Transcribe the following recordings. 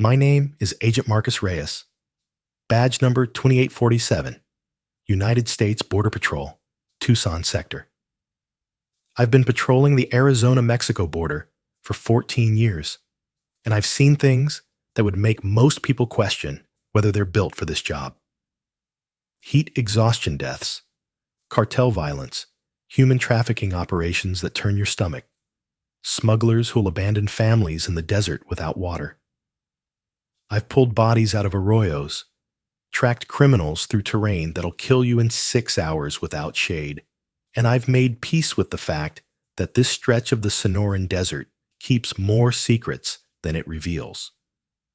My name is Agent Marcus Reyes, badge number 2847, United States Border Patrol, Tucson Sector. I've been patrolling the Arizona-Mexico border for 14 years, and I've seen things that would make most people question whether they're built for this job. Heat exhaustion deaths, cartel violence, human trafficking operations that turn your stomach, smugglers who'll abandon families in the desert without water. I've pulled bodies out of arroyos, tracked criminals through terrain that'll kill you in 6 hours without shade, and I've made peace with the fact that this stretch of the Sonoran Desert keeps more secrets than it reveals.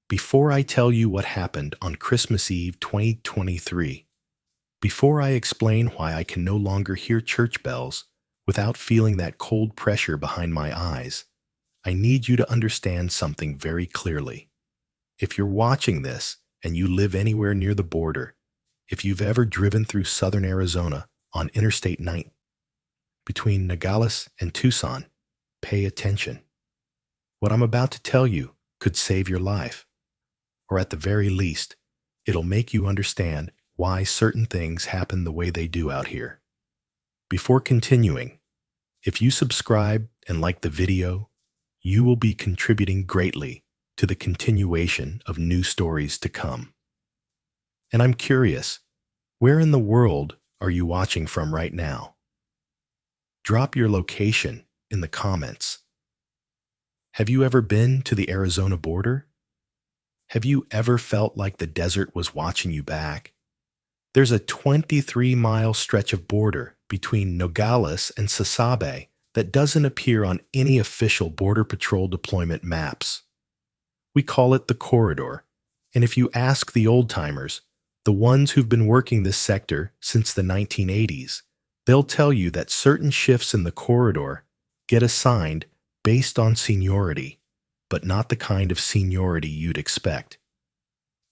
Before I tell you what happened on Christmas Eve 2023, before I explain why I can no longer hear church bells without feeling that cold pressure behind my eyes, I need you to understand something very clearly. If you're watching this and you live anywhere near the border, if you've ever driven through southern Arizona on Interstate 9 between Nogales and Tucson, pay attention. What I'm about to tell you could save your life, or at the very least, it'll make you understand why certain things happen the way they do out here. Before continuing, if you subscribe and like the video, you will be contributing greatly to the continuation of new stories to come. And I'm curious, where in the world are you watching from right now? Drop your location in the comments. Have you ever been to the Arizona border? Have you ever felt like the desert was watching you back? There's a 23-mile stretch of border between Nogales and Sasabe that doesn't appear on any official Border Patrol deployment maps. We call it the corridor, and if you ask the old-timers, the ones who've been working this sector since the 1980s, they'll tell you that certain shifts in the corridor get assigned based on seniority, but not the kind of seniority you'd expect.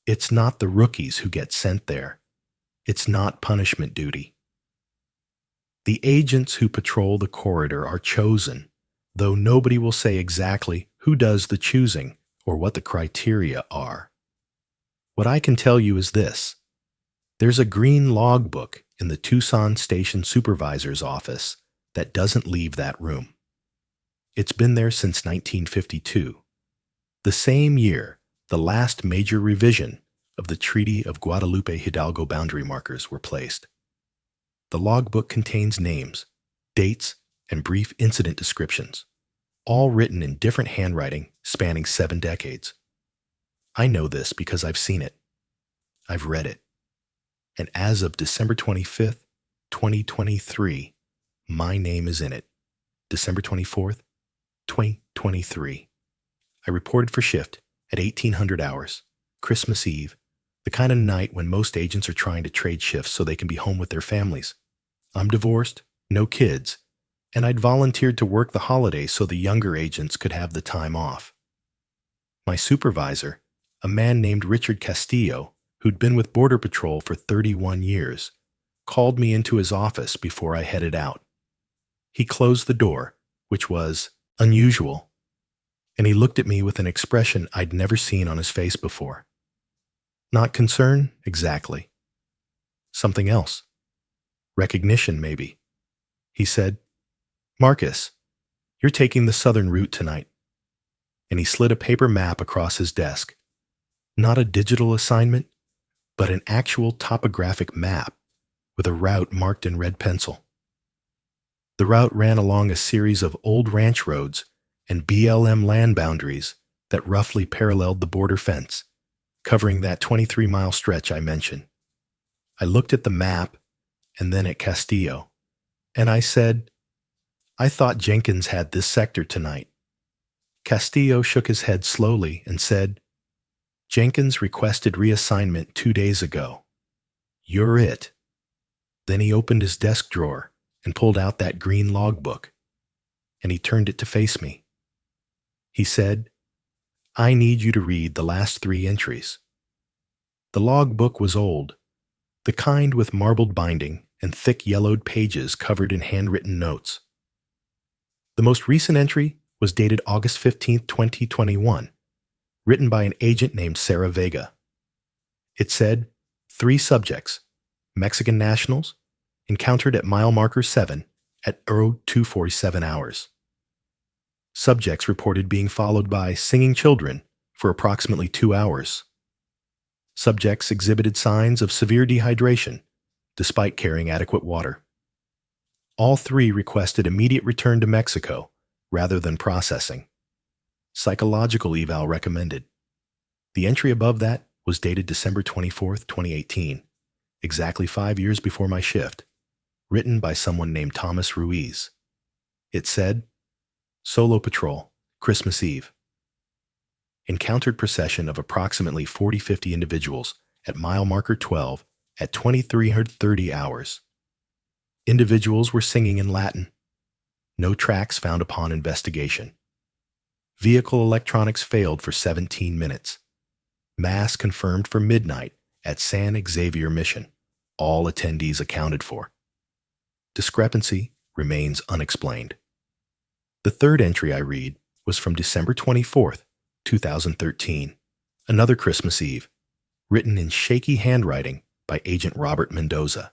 It's not the rookies who get sent there. It's not punishment duty. The agents who patrol the corridor are chosen, though nobody will say exactly who does the choosing or what the criteria are. What I can tell you is this. There's a green logbook in the Tucson Station Supervisor's office that doesn't leave that room. It's been there since 1952, the same year the last major revision of the Treaty of Guadalupe Hidalgo boundary markers were placed. The logbook contains names, dates, and brief incident descriptions, all written in different handwriting spanning 7 decades. I know this because I've seen it. I've read it. And as of December 25th, 2023, my name is in it. December 24th, 2023. I reported for shift at 1800 hours, Christmas Eve, the kind of night when most agents are trying to trade shifts so they can be home with their families. I'm divorced, no kids, and I'd volunteered to work the holidays so the younger agents could have the time off. My supervisor, a man named Richard Castillo, who'd been with Border Patrol for 31 years, called me into his office before I headed out. He closed the door, which was unusual, and he looked at me with an expression I'd never seen on his face before. Not concern, exactly. Something else. Recognition, maybe. He said, "Marcus, you're taking the southern route tonight." And he slid a paper map across his desk. Not a digital assignment, but an actual topographic map with a route marked in red pencil. The route ran along a series of old ranch roads and BLM land boundaries that roughly paralleled the border fence, covering that 23-mile stretch I mentioned. I looked at the map and then at Castillo, and I said, "I thought Jenkins had this sector tonight." Castillo shook his head slowly and said, "Jenkins requested reassignment 2 days ago. You're it." Then he opened his desk drawer and pulled out that green logbook, and he turned it to face me. He said, "I need you to read the last 3 entries." The logbook was old, the kind with marbled binding and thick yellowed pages covered in handwritten notes. The most recent entry was dated August 15, 2021, written by an agent named Sarah Vega. It said, 3 subjects, Mexican nationals, encountered at mile marker 7 at 0247 hours. Subjects reported being followed by singing children for approximately 2 hours. Subjects exhibited signs of severe dehydration despite carrying adequate water. All 3 requested immediate return to Mexico rather than processing. Psychological eval recommended. The entry above that was dated December 24, 2018, exactly 5 years before my shift, written by someone named Thomas Ruiz. It said, Solo Patrol, Christmas Eve. Encountered procession of approximately 40-50 individuals at mile marker 12 at 2330 hours. Individuals were singing in Latin. No tracks found upon investigation. Vehicle electronics failed for 17 minutes. Mass confirmed for midnight at San Xavier Mission. All attendees accounted for. Discrepancy remains unexplained. The third entry I read was from December 24th, 2013, another Christmas Eve, written in shaky handwriting by Agent Robert Mendoza.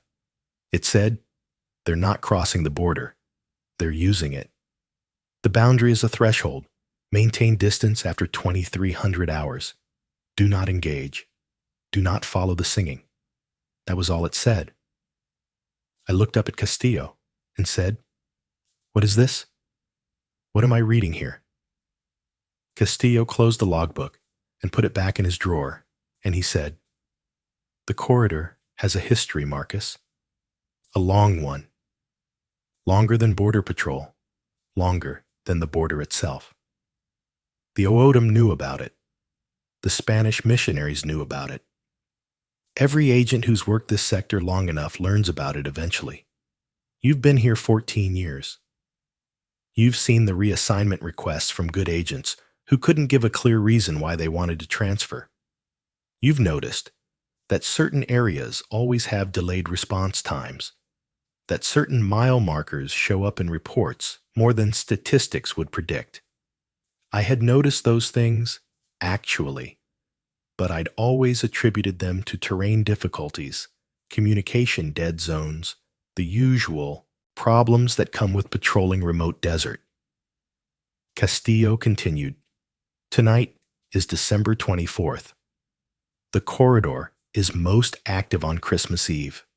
It said, they're not crossing the border. They're using it. The boundary is a threshold. Maintain distance after 2300 hours. Do not engage. Do not follow the singing. That was all it said. I looked up at Castillo and said, What is this? What am I reading here? Castillo closed the logbook and put it back in his drawer, and he said, The corridor has a history, Marcus. A long one. Longer than Border Patrol. Longer than the border itself. The OODM knew about it. The Spanish missionaries knew about it. Every agent who's worked this sector long enough learns about it eventually. You've been here 14 years. You've seen the reassignment requests from good agents who couldn't give a clear reason why they wanted to transfer. You've noticed that certain areas always have delayed response times, that certain mile markers show up in reports more than statistics would predict. I had noticed those things, actually, but I'd always attributed them to terrain difficulties, communication dead zones, the usual problems that come with patrolling remote desert. Castillo continued, Tonight is December 24th. The corridor is most active on Christmas Eve.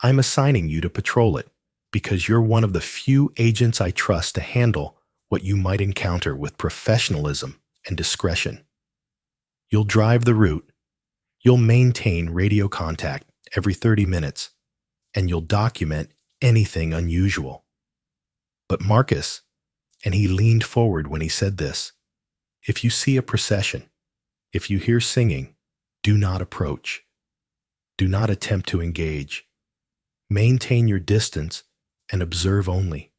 I'm assigning you to patrol it because you're one of the few agents I trust to handle what you might encounter with professionalism and discretion. You'll drive the route, you'll maintain radio contact every 30 minutes, and you'll document anything unusual. But Marcus, and he leaned forward when he said this, if you see a procession, if you hear singing, do not approach. Do not attempt to engage. Maintain your distance and observe only.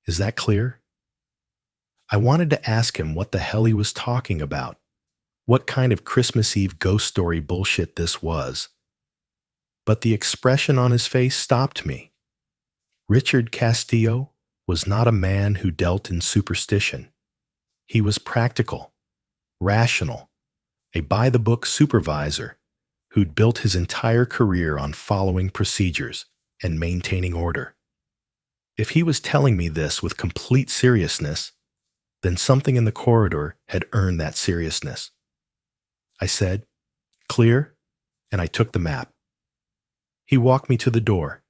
Is that clear? I wanted to ask him what the hell he was talking about, what kind of Christmas Eve ghost story bullshit this was. But the expression on his face stopped me. Richard Castillo was not a man who dealt in superstition. He was practical, rational, a by-the-book supervisor who'd built his entire career on following procedures and maintaining order. If he was telling me this with complete seriousness, then something in the corridor had earned that seriousness. I said, Clear, and I took the map. He walked me to the door,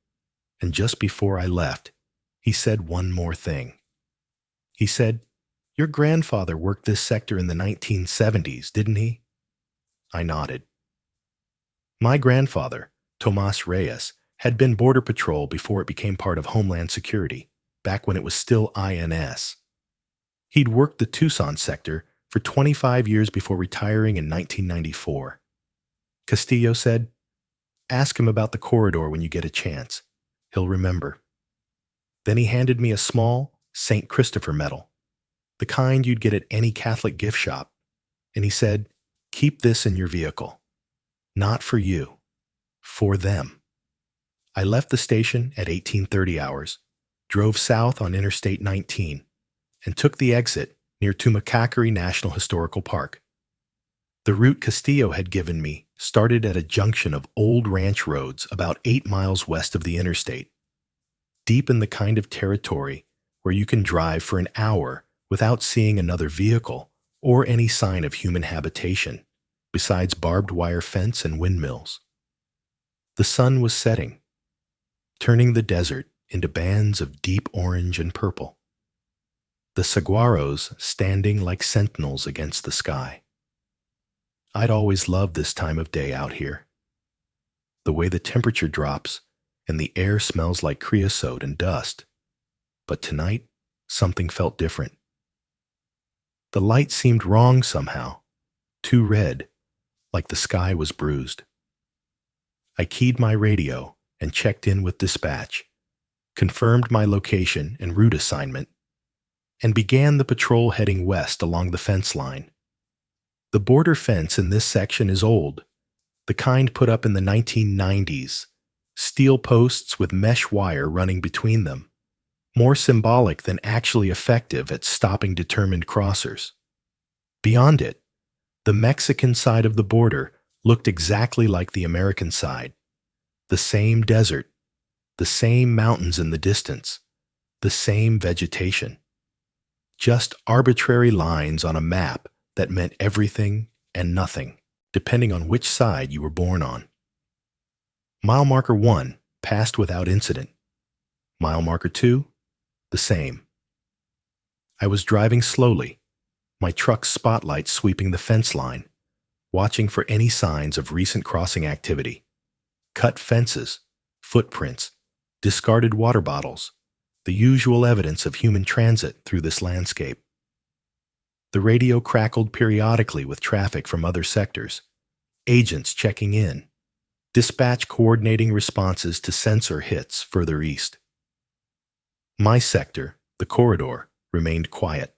and just before I left, he said one more thing. He said, Your grandfather worked this sector in the 1970s, didn't he? I nodded. My grandfather, Tomas Reyes, had been Border Patrol before it became part of Homeland Security, back when it was still INS. He'd worked the Tucson sector for 25 years before retiring in 1994. Castillo said, Ask him about the corridor when you get a chance. He'll remember. Then he handed me a small St. Christopher medal, the kind you'd get at any Catholic gift shop, and he said, Keep this in your vehicle. Not for you, for them. I left the station at 1830 hours, drove south on Interstate 19, and took the exit near Tumacacori National Historical Park. The route Castillo had given me started at a junction of old ranch roads about 8 miles west of the interstate, deep in the kind of territory where you can drive for an hour without seeing another vehicle or any sign of human habitation, besides barbed wire fence and windmills. The sun was setting, turning the desert into bands of deep orange and purple, the saguaros standing like sentinels against the sky. I'd always loved this time of day out here. The way the temperature drops and the air smells like creosote and dust. But tonight, something felt different. The light seemed wrong somehow, too red, like the sky was bruised. I keyed my radio and checked in with dispatch, confirmed my location and route assignment, and began the patrol heading west along the fence line. The border fence in this section is old, the kind put up in the 1990s, steel posts with mesh wire running between them, more symbolic than actually effective at stopping determined crossers. Beyond it, the Mexican side of the border looked exactly like the American side. The same desert, the same mountains in the distance, the same vegetation. Just arbitrary lines on a map that meant everything and nothing, depending on which side you were born on. Mile marker 1 passed without incident. Mile marker 2, the same. I was driving slowly, my truck's spotlight sweeping the fence line, watching for any signs of recent crossing activity. Cut fences, footprints, discarded water bottles, the usual evidence of human transit through this landscape. The radio crackled periodically with traffic from other sectors, agents checking in, dispatch coordinating responses to sensor hits further east. My sector, the corridor, remained quiet.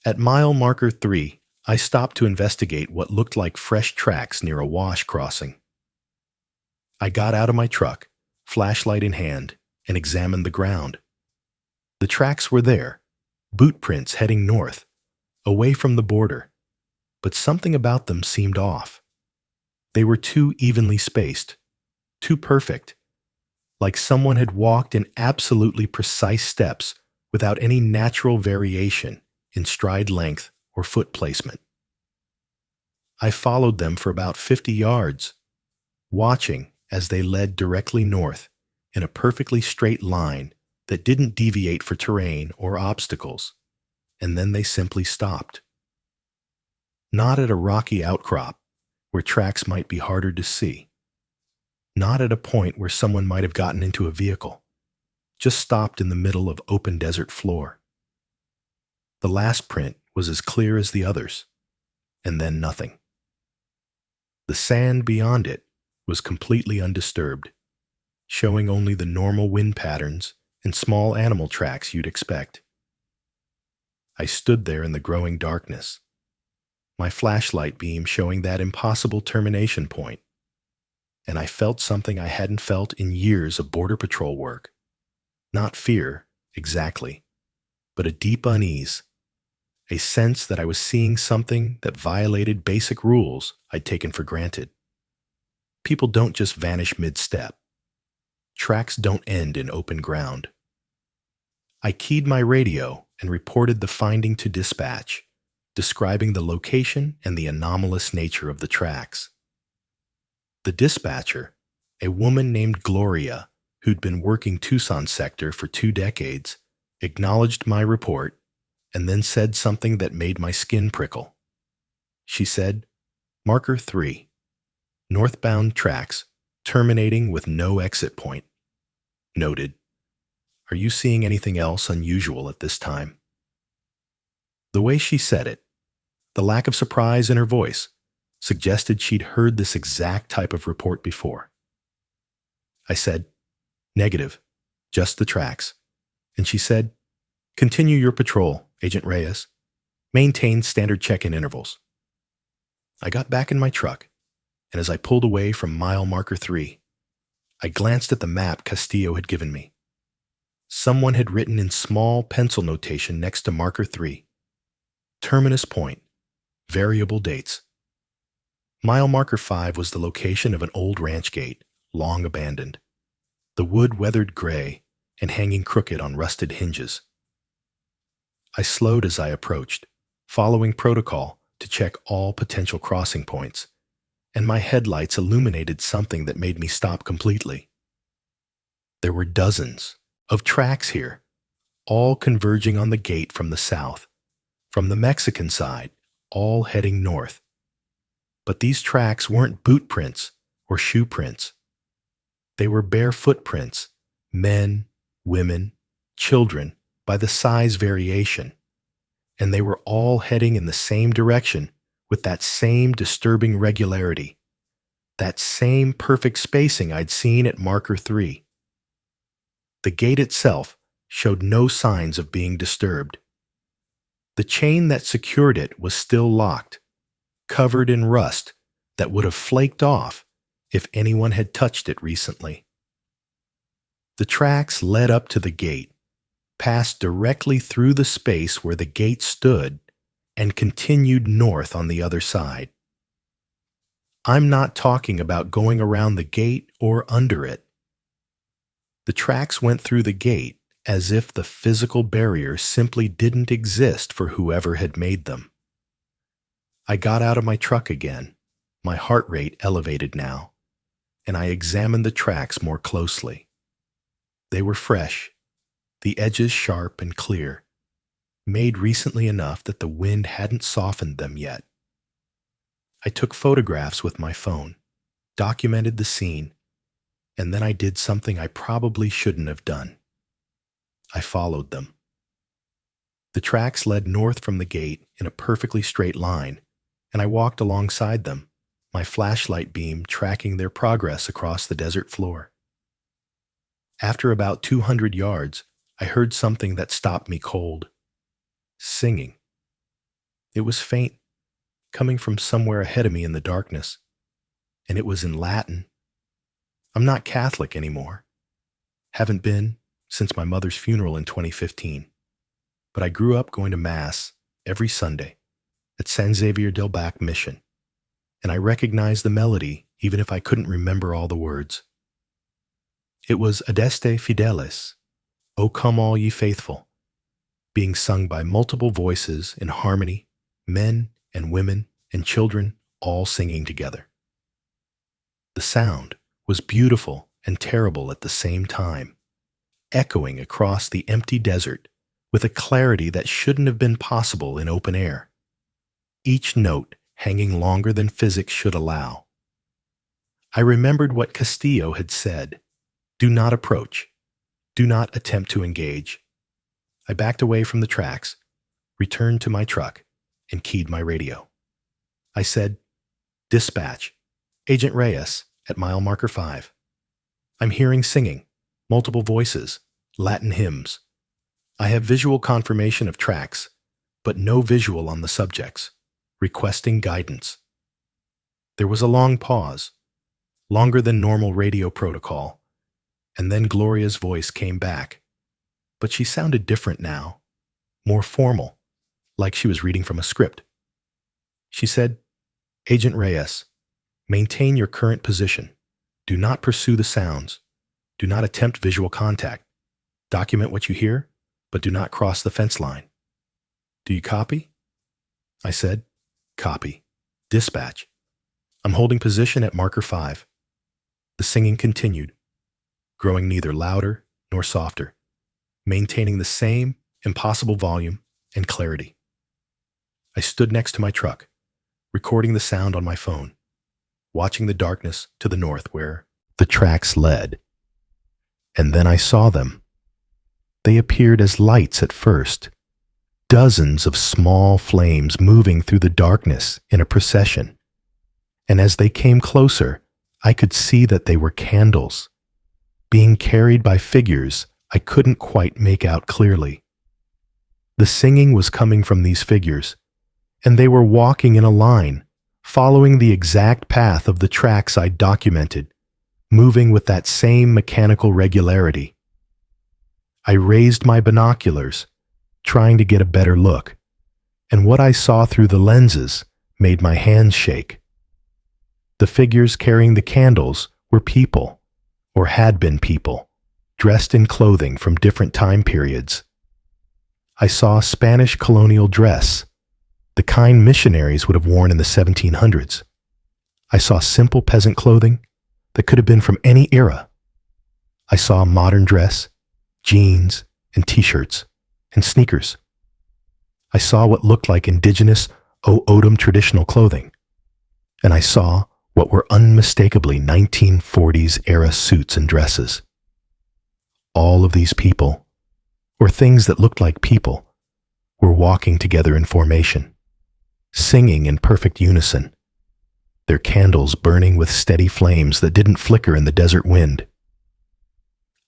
At mile marker 3, I stopped to investigate what looked like fresh tracks near a wash crossing. I got out of my truck, flashlight in hand, and examined the ground. The tracks were there, boot prints heading north, away from the border, but something about them seemed off. They were too evenly spaced, too perfect, like someone had walked in absolutely precise steps without any natural variation in stride length or foot placement. I followed them for about 50 yards, watching as they led directly north in a perfectly straight line that didn't deviate for terrain or obstacles, and then they simply stopped. Not at a rocky outcrop where tracks might be harder to see. Not at a point where someone might have gotten into a vehicle, just stopped in the middle of open desert floor. The last print was as clear as the others, and then nothing. The sand beyond it was completely undisturbed, showing only the normal wind patterns and small animal tracks you'd expect. I stood there in the growing darkness, my flashlight beam showing that impossible termination point, and I felt something I hadn't felt in years of Border Patrol work. Not fear, exactly, but a deep unease, a sense that I was seeing something that violated basic rules I'd taken for granted. People don't just vanish mid-step. Tracks don't end in open ground. I keyed my radio and reported the finding to dispatch, describing the location and the anomalous nature of the tracks. The dispatcher, a woman named Gloria, who'd been working Tucson sector for 2 decades, acknowledged my report and then said something that made my skin prickle. She said, "Marker 3, northbound tracks, terminating with no exit point. Noted. Are you seeing anything else unusual at this time?" The way she said it, the lack of surprise in her voice, suggested she'd heard this exact type of report before. I said, "Negative, just the tracks." And she said, "Continue your patrol, Agent Reyes. Maintain standard check-in intervals." I got back in my truck, and as I pulled away from mile marker 3, I glanced at the map Castillo had given me. Someone had written in small pencil notation next to marker 3, Terminus point, variable dates. Mile marker 5 was the location of an old ranch gate, long abandoned. The wood weathered gray and hanging crooked on rusted hinges. I slowed as I approached, following protocol to check all potential crossing points, and my headlights illuminated something that made me stop completely. There were dozens of tracks here, all converging on the gate from the south, from the Mexican side, all heading north. But these tracks weren't boot prints or shoe prints. They were bare footprints, men, women, children, by the size variation, and they were all heading in the same direction with that same disturbing regularity, that same perfect spacing I'd seen at marker 3. The gate itself showed no signs of being disturbed. The chain that secured it was still locked, covered in rust that would have flaked off if anyone had touched it recently. The tracks led up to the gate, passed directly through the space where the gate stood, and continued north on the other side. I'm not talking about going around the gate or under it. The tracks went through the gate as if the physical barrier simply didn't exist for whoever had made them. I got out of my truck again, my heart rate elevated now, and I examined the tracks more closely. They were fresh, the edges sharp and clear, made recently enough that the wind hadn't softened them yet. I took photographs with my phone, documented the scene, and then I did something I probably shouldn't have done. I followed them. The tracks led north from the gate in a perfectly straight line, and I walked alongside them, my flashlight beam tracking their progress across the desert floor. After about 200 yards, I heard something that stopped me cold. Singing. It was faint, coming from somewhere ahead of me in the darkness, and it was in Latin. I'm not Catholic anymore. Haven't been since my mother's funeral in 2015, but I grew up going to Mass every Sunday at San Xavier del Bac Mission, and I recognized the melody even if I couldn't remember all the words. It was Adeste Fideles, O Come All Ye Faithful, being sung by multiple voices in harmony, men and women and children all singing together. The sound was beautiful and terrible at the same time, echoing across the empty desert with a clarity that shouldn't have been possible in open air, each note hanging longer than physics should allow. I remembered what Castillo had said, "Do not approach. Do not attempt to engage." I backed away from the tracks, returned to my truck, and keyed my radio. I said, "Dispatch, Agent Reyes at mile marker 5. I'm hearing singing, multiple voices, Latin hymns. I have visual confirmation of tracks, but no visual on the subjects, requesting guidance." There was a long pause, longer than normal radio protocol, and then Gloria's voice came back, but she sounded different now, more formal, like she was reading from a script. She said, "Agent Reyes, maintain your current position. Do not pursue the sounds. Do not attempt visual contact. Document what you hear, but do not cross the fence line. Do you copy?" I said, "Copy. Dispatch. I'm holding position at marker 5. The singing continued, growing neither louder nor softer, maintaining the same impossible volume and clarity. I stood next to my truck, recording the sound on my phone, watching the darkness to the north where the tracks led. And then I saw them. They appeared as lights at first, dozens of small flames moving through the darkness in a procession. And as they came closer, I could see that they were candles, being carried by figures I couldn't quite make out clearly. The singing was coming from these figures, and they were walking in a line, following the exact path of the tracks I documented, moving with that same mechanical regularity. I raised my binoculars, trying to get a better look, and what I saw through the lenses made my hands shake. The figures carrying the candles were people, or had been people, dressed in clothing from different time periods. I saw a Spanish colonial dress, the kind missionaries would have worn in the 1700s. I saw simple peasant clothing that could have been from any era. I saw a modern dress, jeans, and t-shirts, and sneakers. I saw what looked like indigenous O'odham traditional clothing, and I saw what were unmistakably 1940s era suits and dresses. All of these people, or things that looked like people, were walking together in formation, singing in perfect unison, their candles burning with steady flames that didn't flicker in the desert wind.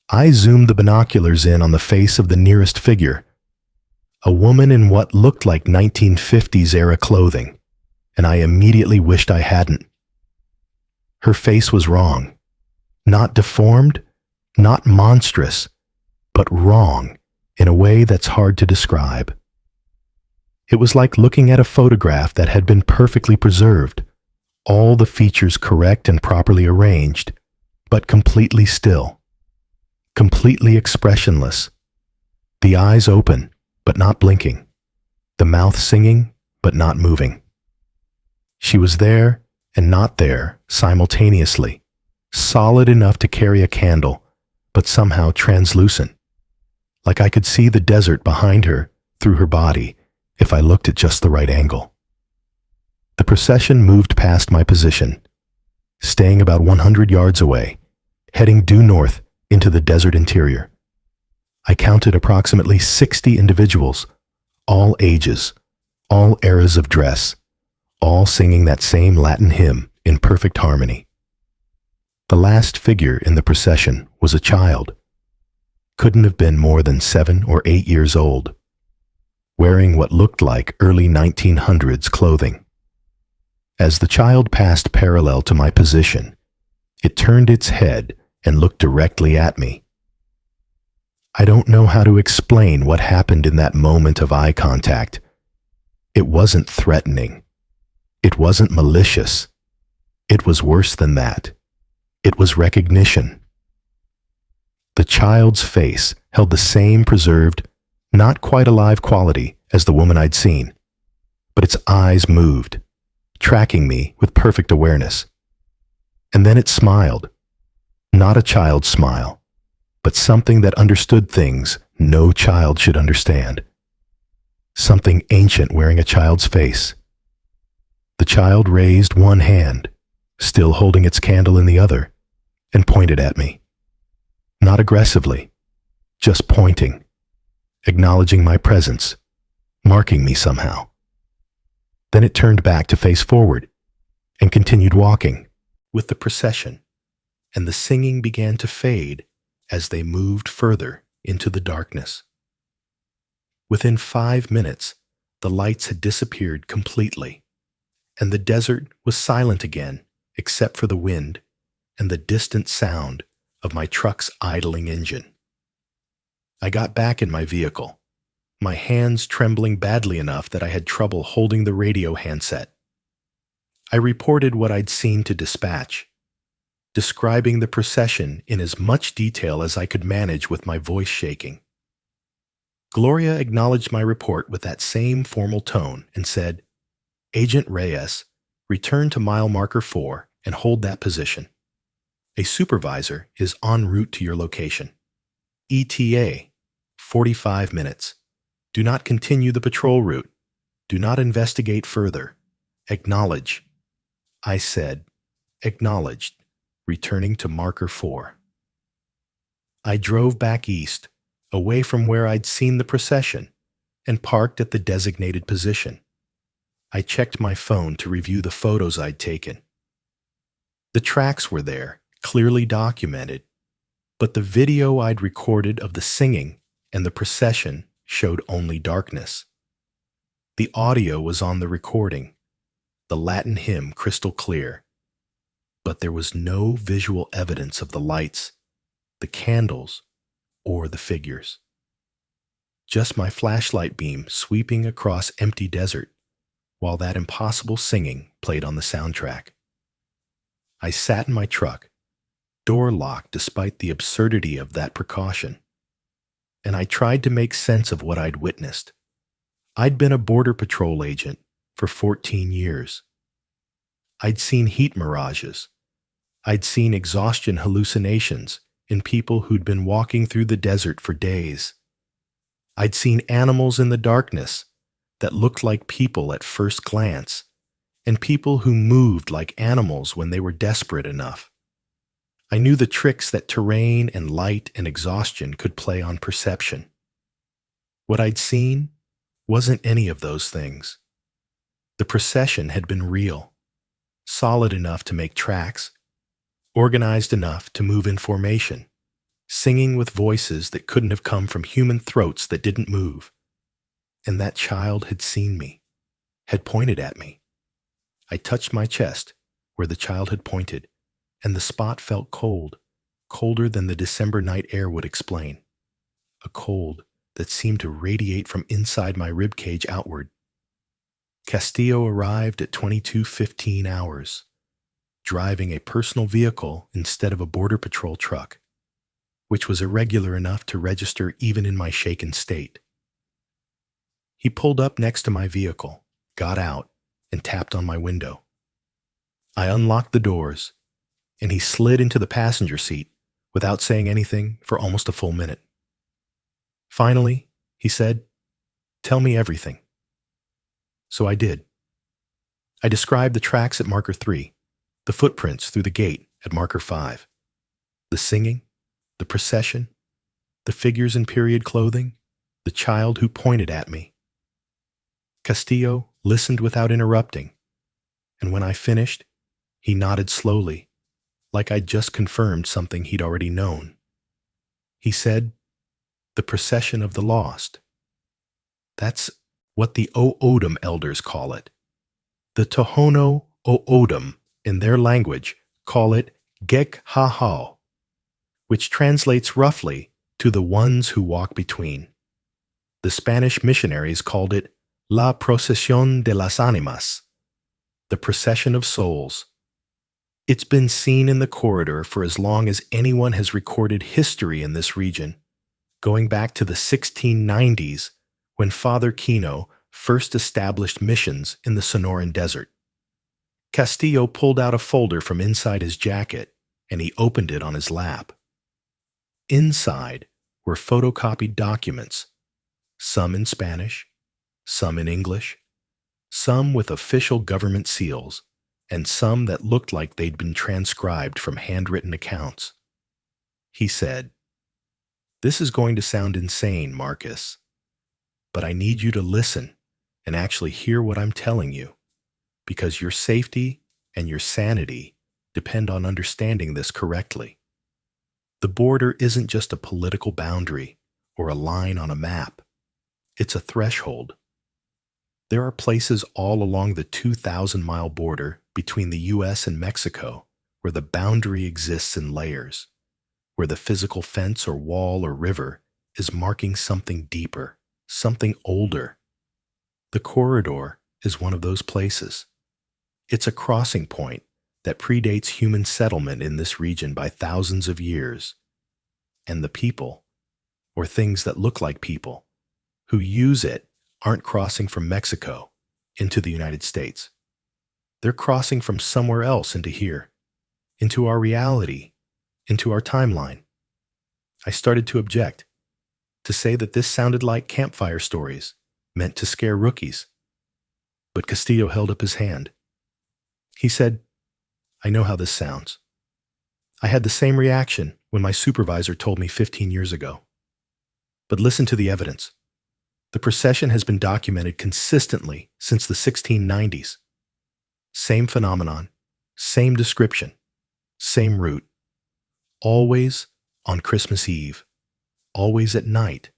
I zoomed the binoculars in on the face of the nearest figure, a woman in what looked like 1950s era clothing, and I immediately wished I hadn't. Her face was wrong, not deformed, not monstrous, but wrong in a way that's hard to describe. It was like looking at a photograph that had been perfectly preserved, all the features correct and properly arranged, but completely still, completely expressionless, the eyes open but not blinking, the mouth singing but not moving. She was there and not there simultaneously, solid enough to carry a candle, but somehow translucent, like I could see the desert behind her through her body if I looked at just the right angle. The procession moved past my position, staying about 100 yards away, heading due north into the desert interior. I counted approximately 60 individuals, all ages, all eras of dress, all singing that same Latin hymn in perfect harmony. The last figure in the procession was a child. Couldn't have been more than 7 or 8 years old, wearing what looked like early 1900s clothing. As the child passed parallel to my position, it turned its head and looked directly at me. I don't know how to explain what happened in that moment of eye contact. It wasn't threatening. It wasn't malicious. It was worse than that. It was recognition. The child's face held the same preserved, not quite alive quality as the woman I'd seen, but its eyes moved, tracking me with perfect awareness. And then it smiled. Not a child's smile, but something that understood things no child should understand. Something ancient wearing a child's face. The child raised one hand, still holding its candle in the other, and pointed at me. Not aggressively, just pointing, acknowledging my presence, marking me somehow. Then it turned back to face forward and continued walking with the procession, and the singing began to fade as they moved further into the darkness. Within 5 minutes, the lights had disappeared completely, and the desert was silent again except for the wind and the distant sound of my truck's idling engine. I got back in my vehicle, my hands trembling badly enough that I had trouble holding the radio handset. I reported what I'd seen to dispatch, describing the procession in as much detail as I could manage with my voice shaking. Gloria acknowledged my report with that same formal tone and said, "Agent Reyes, return to mile marker 4 and hold that position. A supervisor is en route to your location. ETA, 45 minutes. Do not continue the patrol route. Do not investigate further. Acknowledge." I said, "Acknowledged," returning to marker 4. I drove back east, away from where I'd seen the procession, and parked at the designated position. I checked my phone to review the photos I'd taken. The tracks were there, clearly documented, but the video I'd recorded of the singing and the procession showed only darkness. The audio was on the recording, the Latin hymn crystal clear, but there was no visual evidence of the lights, the candles, or the figures. just my flashlight beam sweeping across empty desert while that impossible singing played on the soundtrack. I sat in my truck, door locked despite the absurdity of that precaution, and I tried to make sense of what I'd witnessed. I'd been a border patrol agent for 14 years. I'd seen heat mirages. I'd seen exhaustion hallucinations in people who'd been walking through the desert for days. I'd seen animals in the darkness that looked like people at first glance, and people who moved like animals when they were desperate enough. I knew the tricks that terrain and light and exhaustion could play on perception. What I'd seen wasn't any of those things. The procession had been real, solid enough to make tracks, organized enough to move in formation, singing with voices that couldn't have come from human throats that didn't move. And that child had seen me, had pointed at me. I touched my chest where the child had pointed, and the spot felt cold, colder than the December night air would explain. A cold that seemed to radiate from inside my ribcage outward. Castillo arrived at 22:15 hours, driving a personal vehicle instead of a border patrol truck, which was irregular enough to register even in my shaken state. He pulled up next to my vehicle, got out, and tapped on my window. I unlocked the doors, and he slid into the passenger seat without saying anything for almost a full minute. Finally, he said, "Tell me everything." So I did. I described the tracks at marker 3, the footprints through the gate at marker 5, the singing, the procession, the figures in period clothing, the child who pointed at me. Castillo listened without interrupting, and when I finished, he nodded slowly, like I'd just confirmed something he'd already known. He said, "The procession of the lost. That's what the O'odham elders call it. The Tohono O'odham, in their language, call it Gek Ha-Hao, which translates roughly to the ones who walk between. The Spanish missionaries called it La Procesión de las Ánimas, the procession of souls. It's been seen in the corridor for as long as anyone has recorded history in this region, going back to the 1690s when Father Kino first established missions in the Sonoran Desert." Castillo pulled out a folder from inside his jacket, and he opened it on his lap. Inside were photocopied documents, some in Spanish, some in English, some with official government seals, and some that looked like they'd been transcribed from handwritten accounts. He said, "This is going to sound insane, Marcus, but I need you to listen and actually hear what I'm telling you, because your safety and your sanity depend on understanding this correctly. The border isn't just a political boundary or a line on a map. It's a threshold. There are places all along the 2,000-mile border between the U.S. and Mexico where the boundary exists in layers, where the physical fence or wall or river is marking something deeper, something older. The corridor is one of those places. It's a crossing point that predates human settlement in this region by thousands of years. And the people, or things that look like people, who use it aren't crossing from Mexico into the United States. They're crossing from somewhere else into here, into our reality, into our timeline." I started to object, to say that this sounded like campfire stories meant to scare rookies. But Castillo held up his hand. He said, "I know how this sounds. I had the same reaction when my supervisor told me 15 years ago. But listen to the evidence. The procession has been documented consistently since the 1690s. Same phenomenon, same description, same route. Always on Christmas Eve, always at night,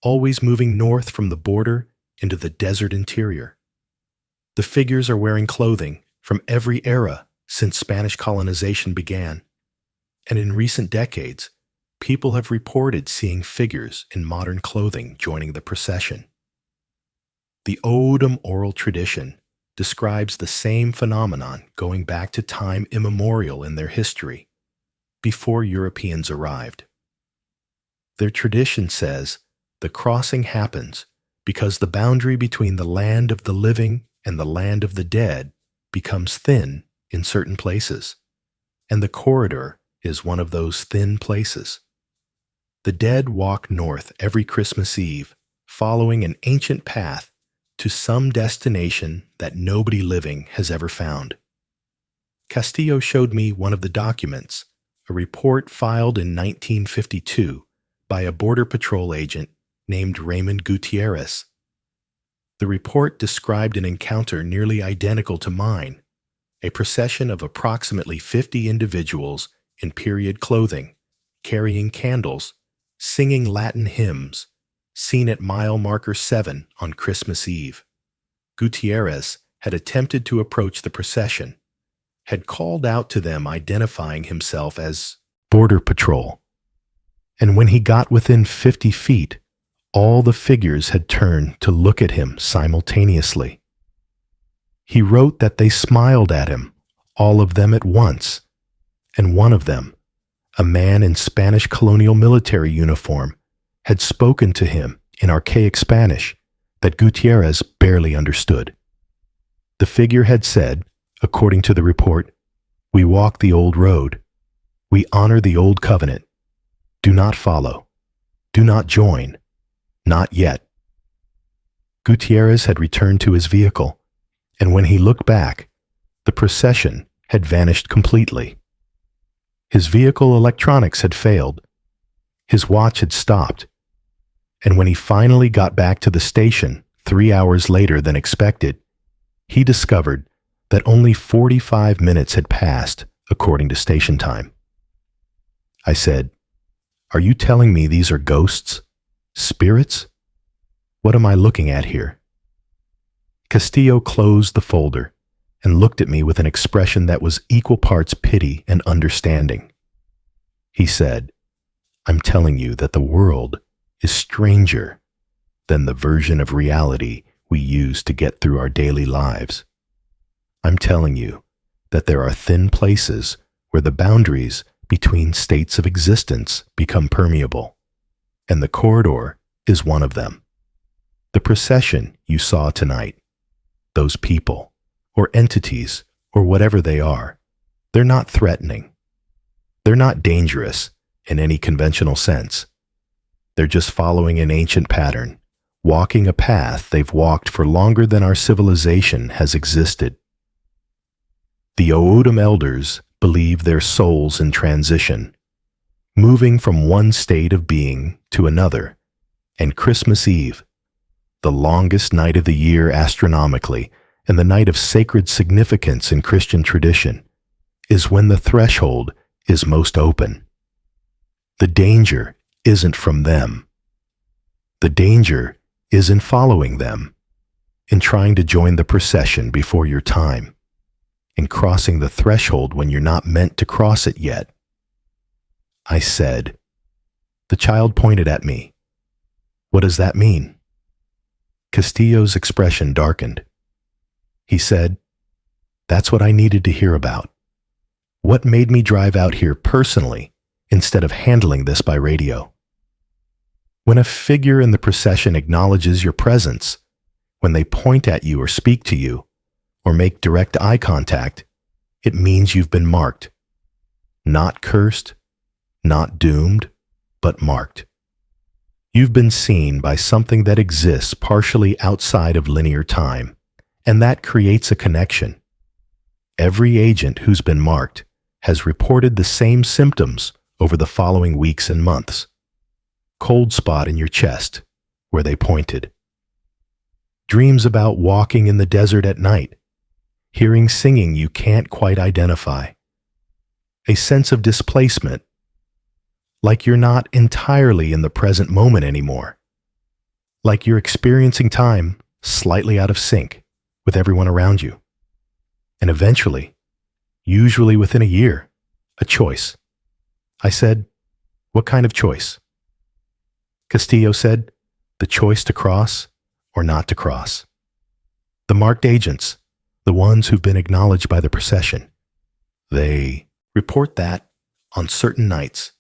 always moving north from the border into the desert interior. The figures are wearing clothing from every era since Spanish colonization began, and in recent decades, people have reported seeing figures in modern clothing joining the procession. The Oodum oral tradition describes the same phenomenon going back to time immemorial in their history, before Europeans arrived. Their tradition says the crossing happens because the boundary between the land of the living and the land of the dead becomes thin in certain places, and the corridor is one of those thin places. The dead walk north every Christmas Eve, following an ancient path to some destination that nobody living has ever found. Castillo showed me one of the documents, a report filed in 1952 by a Border Patrol agent named Raymond Gutierrez. The report described an encounter nearly identical to mine, a procession of approximately 50 individuals in period clothing, carrying candles, singing Latin hymns, seen at mile marker 7 on Christmas Eve. Gutierrez had attempted to approach the procession, had called out to them identifying himself as Border Patrol, and when he got within 50 feet, all the figures had turned to look at him simultaneously. He wrote that they smiled at him, all of them at once, and one of them, a man in Spanish colonial military uniform, had spoken to him in archaic Spanish that Gutierrez barely understood. The figure had said, according to the report, "We walk the old road. We honor the old covenant. Do not follow. Do not join. Not yet." Gutierrez had returned to his vehicle, and when he looked back, the procession had vanished completely. His vehicle electronics had failed. His watch had stopped. And when he finally got back to the station 3 hours later than expected, he discovered that only 45 minutes had passed according to station time. I said, "Are you telling me these are ghosts? Spirits? What am I looking at here?" Castillo closed the folder and looked at me with an expression that was equal parts pity and understanding. He said, "I'm telling you that the world is stranger than the version of reality we use to get through our daily lives. I'm telling you that there are thin places where the boundaries between states of existence become permeable, and the corridor is one of them. The procession you saw tonight, those people, or entities, or whatever they are, they're not threatening. They're not dangerous in any conventional sense. They're just following an ancient pattern, walking a path they've walked for longer than our civilization has existed. The Oodum elders believe their souls in transition, moving from one state of being to another, and Christmas Eve, the longest night of the year astronomically and the night of sacred significance in Christian tradition, is when the threshold is most open. The danger isn't from them. The danger is in following them, in trying to join the procession before your time, in crossing the threshold when you're not meant to cross it yet." I said. The child pointed at me. "What does that mean?" Castillo's expression darkened. He said, "That's what I needed to hear about. What made me drive out here personally instead of handling this by radio. When a figure in the procession acknowledges your presence, when they point at you or speak to you, or make direct eye contact, it means you've been marked. Not cursed, not doomed, but marked. You've been seen by something that exists partially outside of linear time, and that creates a connection. Every agent who's been marked has reported the same symptoms over the following weeks and months. Cold spot in your chest, where they pointed. Dreams about walking in the desert at night, hearing singing you can't quite identify. A sense of displacement, like you're not entirely in the present moment anymore, like you're experiencing time slightly out of sync with everyone around you. And eventually, usually within a year, a choice. I said, What kind of choice? Castillo said, the choice to cross or not to cross. The marked agents, the ones who've been acknowledged by the procession, they report that on certain nights,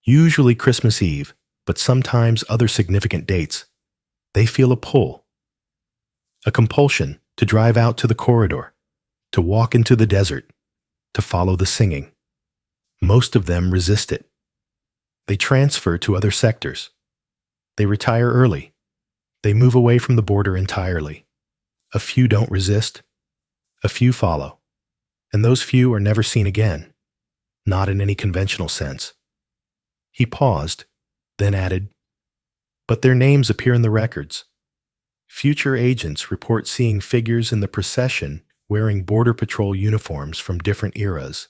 usually Christmas Eve, but sometimes other significant dates, they feel a pull, a compulsion to drive out to the corridor, to walk into the desert, to follow the singing. Most of them resist it. They transfer to other sectors. They retire early. They move away from the border entirely. A few don't resist. A few follow. And those few are never seen again, not in any conventional sense. He paused, then added, but their names appear in the records. Future agents report seeing figures in the procession wearing Border Patrol uniforms from different eras.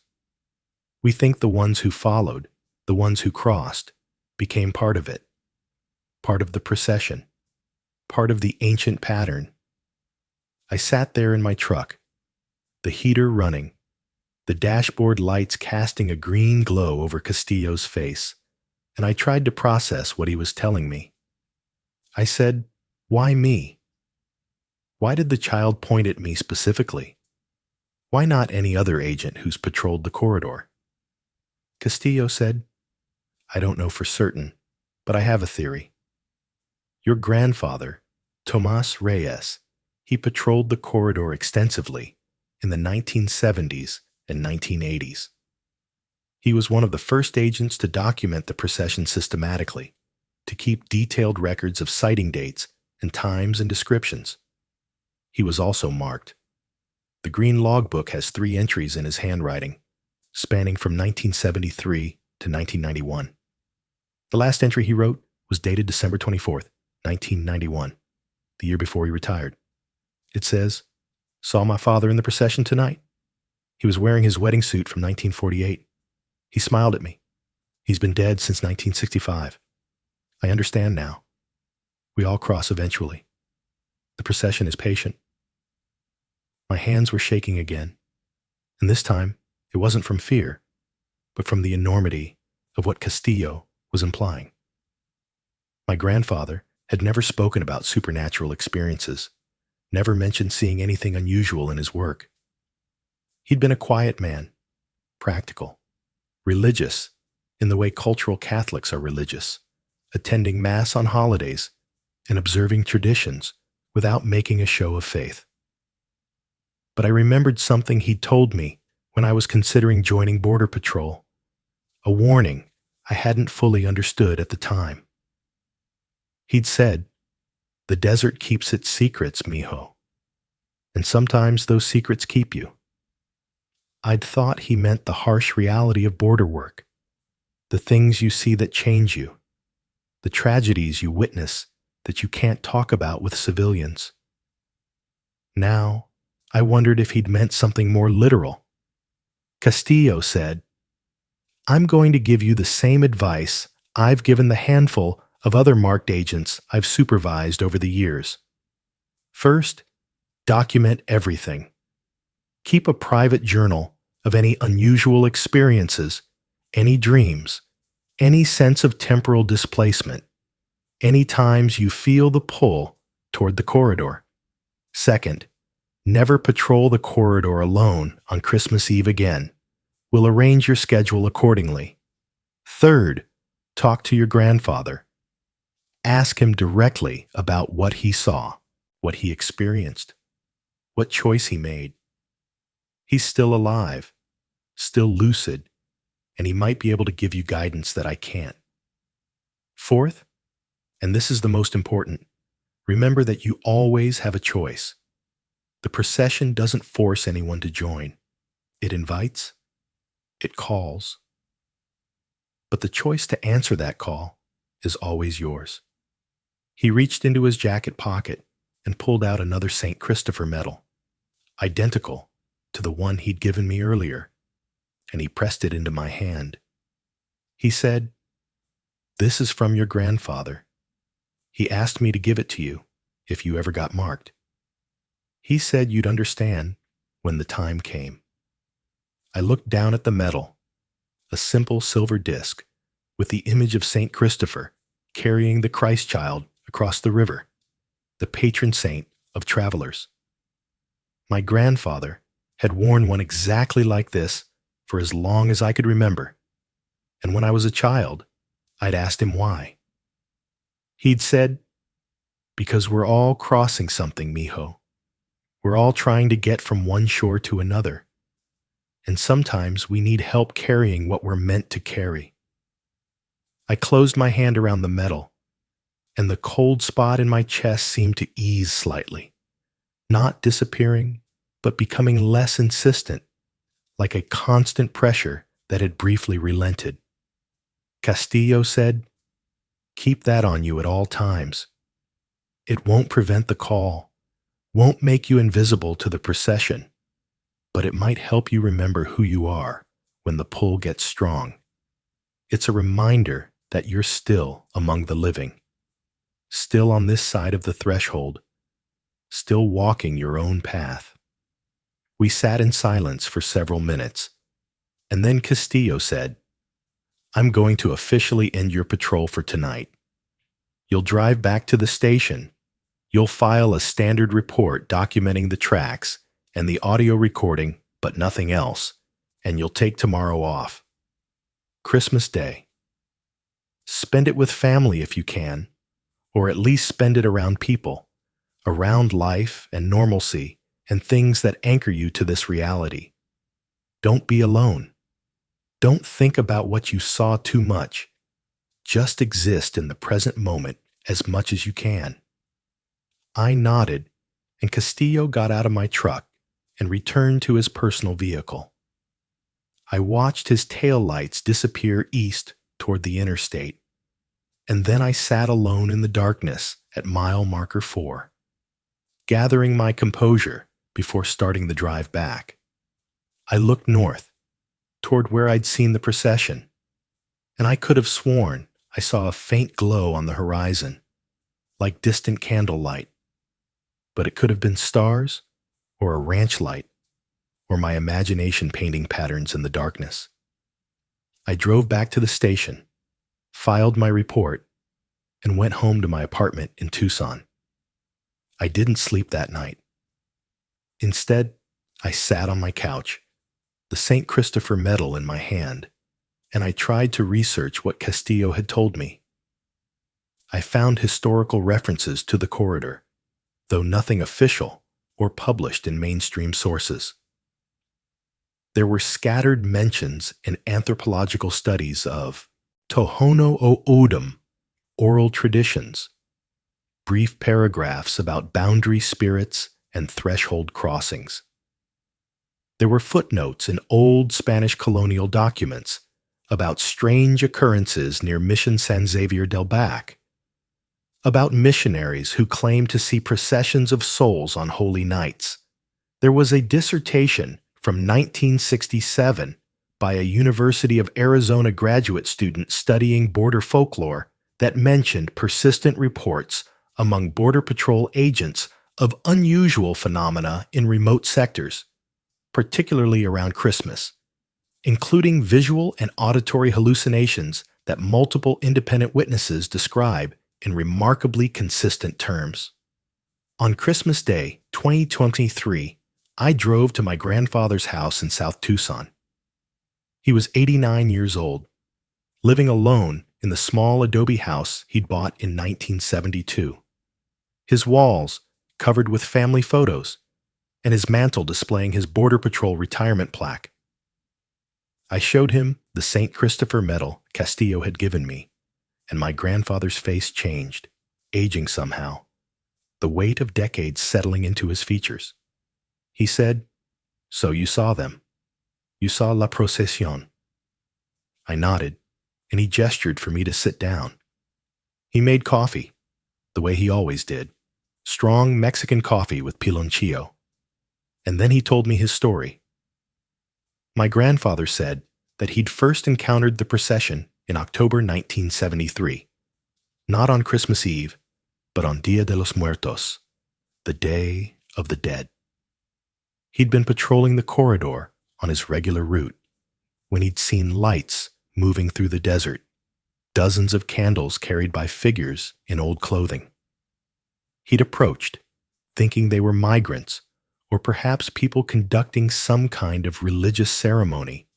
We think the ones who followed, the ones who crossed, became part of it, part of the procession, part of the ancient pattern. I sat there in my truck, the heater running, the dashboard lights casting a green glow over Castillo's face, and I tried to process what he was telling me. I said, why me? Why did the child point at me specifically? Why not any other agent who's patrolled the corridor? Castillo said, I don't know for certain, but I have a theory. Your grandfather, Tomas Reyes, he patrolled the corridor extensively in the 1970s and 1980s. He was one of the first agents to document the procession systematically, to keep detailed records of sighting dates and times and descriptions. He was also marked. The green logbook has 3 entries in his handwriting, spanning from 1973 to 1991. The last entry he wrote was dated December 24th, 1991, the year before he retired. It says, saw my father in the procession tonight. He was wearing his wedding suit from 1948. He smiled at me. He's been dead since 1965. I understand now. We all cross eventually. The procession is patient. My hands were shaking again, and this time it wasn't from fear, but from the enormity of what Castillo was implying. My grandfather had never spoken about supernatural experiences, never mentioned seeing anything unusual in his work. He'd been a quiet man, practical, religious in the way cultural Catholics are religious, attending Mass on holidays and observing traditions without making a show of faith. But I remembered something he'd told me when I was considering joining Border Patrol, a warning I hadn't fully understood at the time. He'd said, the desert keeps its secrets, mijo, and sometimes those secrets keep you. I'd thought he meant the harsh reality of border work, the things you see that change you, the tragedies you witness that you can't talk about with civilians. Now, I wondered if he'd meant something more literal. Castillo said, I'm going to give you the same advice I've given the handful of other marked agents I've supervised over the years. First, document everything. Keep a private journal of any unusual experiences, any dreams, any sense of temporal displacement, any times you feel the pull toward the corridor. Second, never patrol the corridor alone on Christmas Eve again. We'll arrange your schedule accordingly. Third, talk to your grandfather. Ask him directly about what he saw, what he experienced, what choice he made. He's still alive, still lucid, and he might be able to give you guidance that I can't. Fourth, and this is the most important, remember that you always have a choice. The procession doesn't force anyone to join. It invites, it calls. But the choice to answer that call is always yours. He reached into his jacket pocket and pulled out another St. Christopher medal, identical to the one he'd given me earlier, and he pressed it into my hand. He said, "This is from your grandfather. He asked me to give it to you if you ever got marked. He said you'd understand when the time came." I looked down at the medal, a simple silver disc with the image of St. Christopher carrying the Christ child across the river, the patron saint of travelers. My grandfather had worn one exactly like this for as long as I could remember, and when I was a child, I'd asked him why. He'd said, "Because we're all crossing something, mijo. We're all trying to get from one shore to another, and sometimes we need help carrying what we're meant to carry." I closed my hand around the metal, and the cold spot in my chest seemed to ease slightly, not disappearing, but becoming less insistent, like a constant pressure that had briefly relented. Castillo said, "Keep that on you at all times. It won't prevent the call, won't make you invisible to the procession, but it might help you remember who you are when the pull gets strong. It's a reminder that you're still among the living, still on this side of the threshold, still walking your own path." We sat in silence for several minutes, and then Castillo said, "I'm going to officially end your patrol for tonight. You'll drive back to the station. You'll file a standard report documenting the tracks and the audio recording, but nothing else, and you'll take tomorrow off. Christmas Day. Spend it with family if you can, or at least spend it around people, around life and normalcy and things that anchor you to this reality. Don't be alone. Don't think about what you saw too much. Just exist in the present moment as much as you can." I nodded, and Castillo got out of my truck and returned to his personal vehicle. I watched his taillights disappear east toward the interstate, and then I sat alone in the darkness at mile marker 4, gathering my composure before starting the drive back. I looked north, toward where I'd seen the procession, and I could have sworn I saw a faint glow on the horizon, like distant candlelight, but it could have been stars, or a ranch light, or my imagination painting patterns in the darkness. I drove back to the station, filed my report, and went home to my apartment in Tucson. I didn't sleep that night. Instead, I sat on my couch, the St. Christopher medal in my hand, and I tried to research what Castillo had told me. I found historical references to the corridor, though nothing official or published in mainstream sources. There were scattered mentions in anthropological studies of Tohono O'odham, oral traditions, brief paragraphs about boundary spirits and threshold crossings. There were footnotes in old Spanish colonial documents about strange occurrences near Mission San Xavier del Bac, about missionaries who claimed to see processions of souls on holy nights. There was a dissertation from 1967 by a University of Arizona graduate student studying border folklore that mentioned persistent reports among Border Patrol agents of unusual phenomena in remote sectors, particularly around Christmas, including visual and auditory hallucinations that multiple independent witnesses describe in remarkably consistent terms. On Christmas Day, 2023, I drove to my grandfather's house in South Tucson. He was 89 years old, living alone in the small adobe house he'd bought in 1972. His walls covered with family photos, and his mantle displaying his Border Patrol retirement plaque. I showed him the St. Christopher medal Castillo had given me, and my grandfather's face changed, aging somehow, the weight of decades settling into his features. He said, "So you saw them. You saw La Procesión." I nodded, and he gestured for me to sit down. He made coffee, the way he always did, strong Mexican coffee with piloncillo. And then he told me his story. My grandfather said that he'd first encountered the procession in October 1973, not on Christmas Eve, but on Dia de los Muertos, the Day of the Dead. He'd been patrolling the corridor on his regular route when he'd seen lights moving through the desert, dozens of candles carried by figures in old clothing. He'd approached, thinking they were migrants or perhaps people conducting some kind of religious ceremony,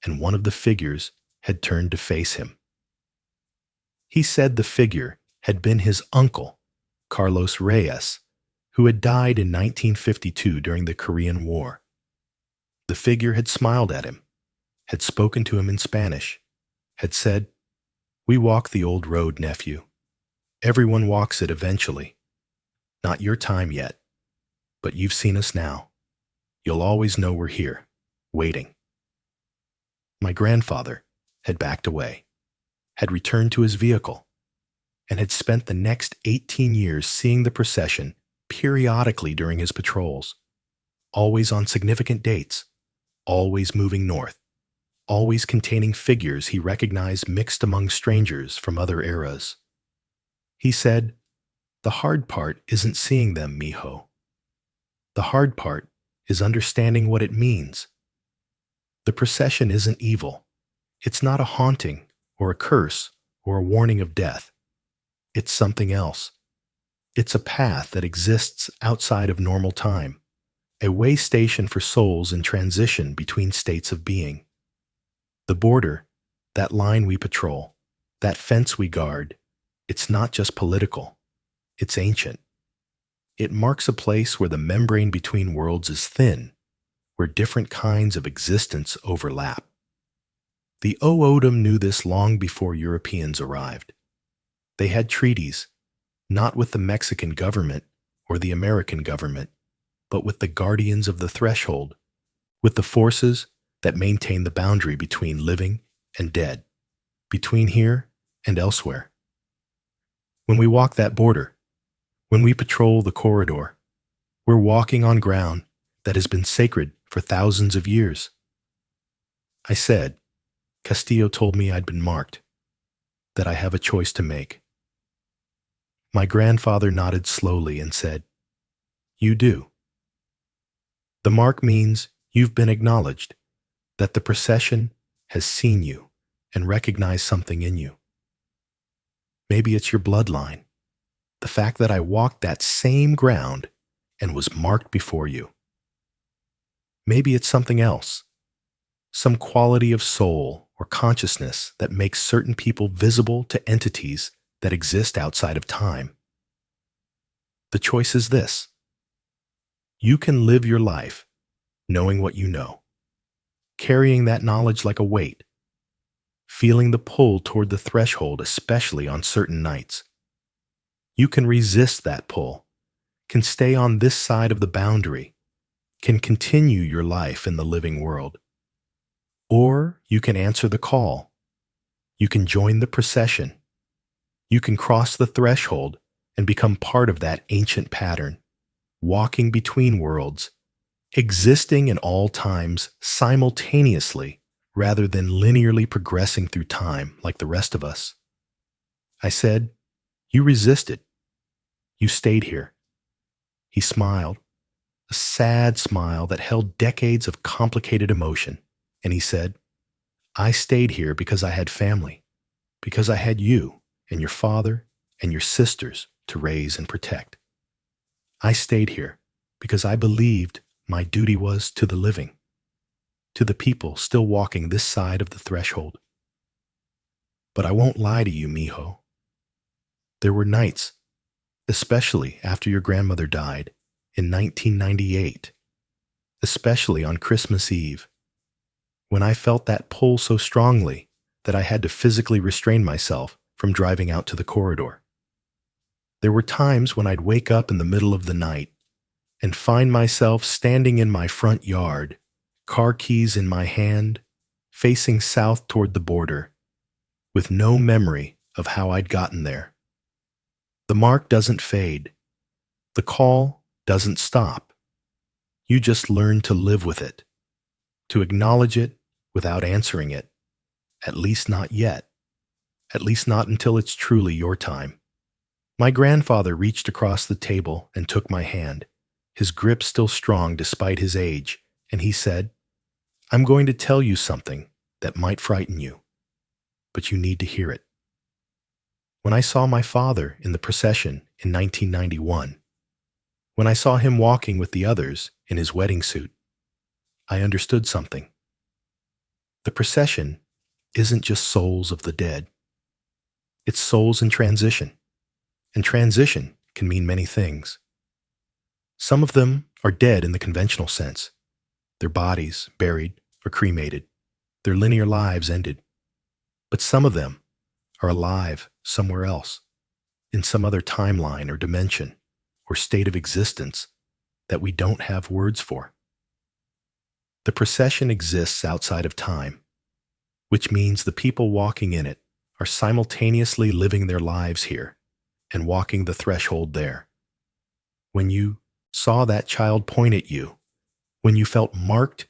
and one of the figures had turned to face him. He said the figure had been his uncle, Carlos Reyes, who had died in 1952 during the Korean War. The figure had smiled at him, had spoken to him in Spanish, had said, "We walk the old road, nephew. Everyone walks it eventually. Not your time yet, but you've seen us now. You'll always know we're here, waiting." My grandfather had backed away, had returned to his vehicle, and had spent the next 18 years seeing the procession periodically during his patrols, always on significant dates, always moving north, always containing figures he recognized mixed among strangers from other eras. He said, "The hard part isn't seeing them, mijo. The hard part is understanding what it means. The procession isn't evil. It's not a haunting or a curse or a warning of death. It's something else. It's a path that exists outside of normal time, a way station for souls in transition between states of being. The border, that line we patrol, that fence we guard, it's not just political. It's ancient. It marks a place where the membrane between worlds is thin, where different kinds of existence overlap. The O'odham knew this long before Europeans arrived. They had treaties, not with the Mexican government or the American government, but with the guardians of the threshold, with the forces that maintain the boundary between living and dead, between here and elsewhere. When we walk that border, when we patrol the corridor, we're walking on ground that has been sacred for thousands of years." I said, "Castillo told me I'd been marked, that I have a choice to make." My grandfather nodded slowly and said, "You do. The mark means you've been acknowledged, that the procession has seen you and recognized something in you. Maybe it's your bloodline, the fact that I walked that same ground and was marked before you. Maybe it's something else, some quality of soul or consciousness that makes certain people visible to entities that exist outside of time. The choice is this. You can live your life knowing what you know, carrying that knowledge like a weight, feeling the pull toward the threshold, especially on certain nights. You can resist that pull, can stay on this side of the boundary, can continue your life in the living world. Or you can answer the call. You can join the procession. You can cross the threshold and become part of that ancient pattern, walking between worlds, existing in all times simultaneously rather than linearly progressing through time like the rest of us." I said, "You resisted. You stayed here." He smiled, a sad smile that held decades of complicated emotion, and he said, "I stayed here because I had family, because I had you and your father and your sisters to raise and protect. I stayed here because I believed my duty was to the living, to the people still walking this side of the threshold. But I won't lie to you, mijo. There were nights, especially after your grandmother died in 1998, especially on Christmas Eve, when I felt that pull so strongly that I had to physically restrain myself from driving out to the corridor. There were times when I'd wake up in the middle of the night and find myself standing in my front yard, car keys in my hand, facing south toward the border, with no memory of how I'd gotten there. The mark doesn't fade. The call doesn't stop. You just learn to live with it, to acknowledge it without answering it, at least not yet, at least not until it's truly your time." My grandfather reached across the table and took my hand, his grip still strong despite his age, and he said, "I'm going to tell you something that might frighten you, but you need to hear it. When I saw my father in the procession in 1991, when I saw him walking with the others in his wedding suit, I understood something. The procession isn't just souls of the dead. It's souls in transition, and transition can mean many things. Some of them are dead in the conventional sense, their bodies buried or cremated, their linear lives ended. But some of them are alive somewhere else, in some other timeline or dimension or state of existence that we don't have words for. The procession exists outside of time, which means the people walking in it are simultaneously living their lives here and walking the threshold there. When you saw that child point at you, when you felt marked,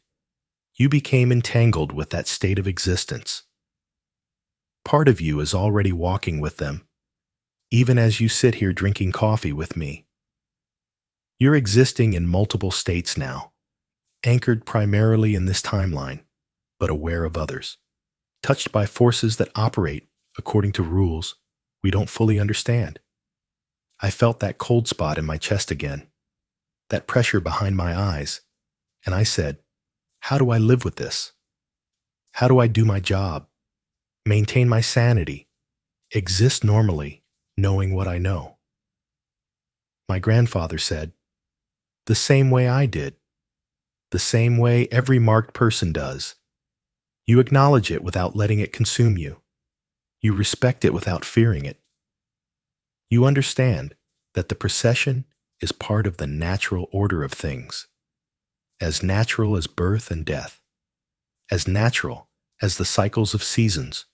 you became entangled with that state of existence. Part of you is already walking with them, even as you sit here drinking coffee with me. You're existing in multiple states now, anchored primarily in this timeline, but aware of others, touched by forces that operate according to rules we don't fully understand. I felt that cold spot in my chest again, that pressure behind my eyes, and I said, how do I live with this? How do I do my job, maintain my sanity, exist normally, knowing what I know? My grandfather said, the same way I did, the same way every marked person does. You acknowledge it without letting it consume you. You respect it without fearing it. You understand that the procession is part of the natural order of things, as natural as birth and death, as natural as the cycles of seasons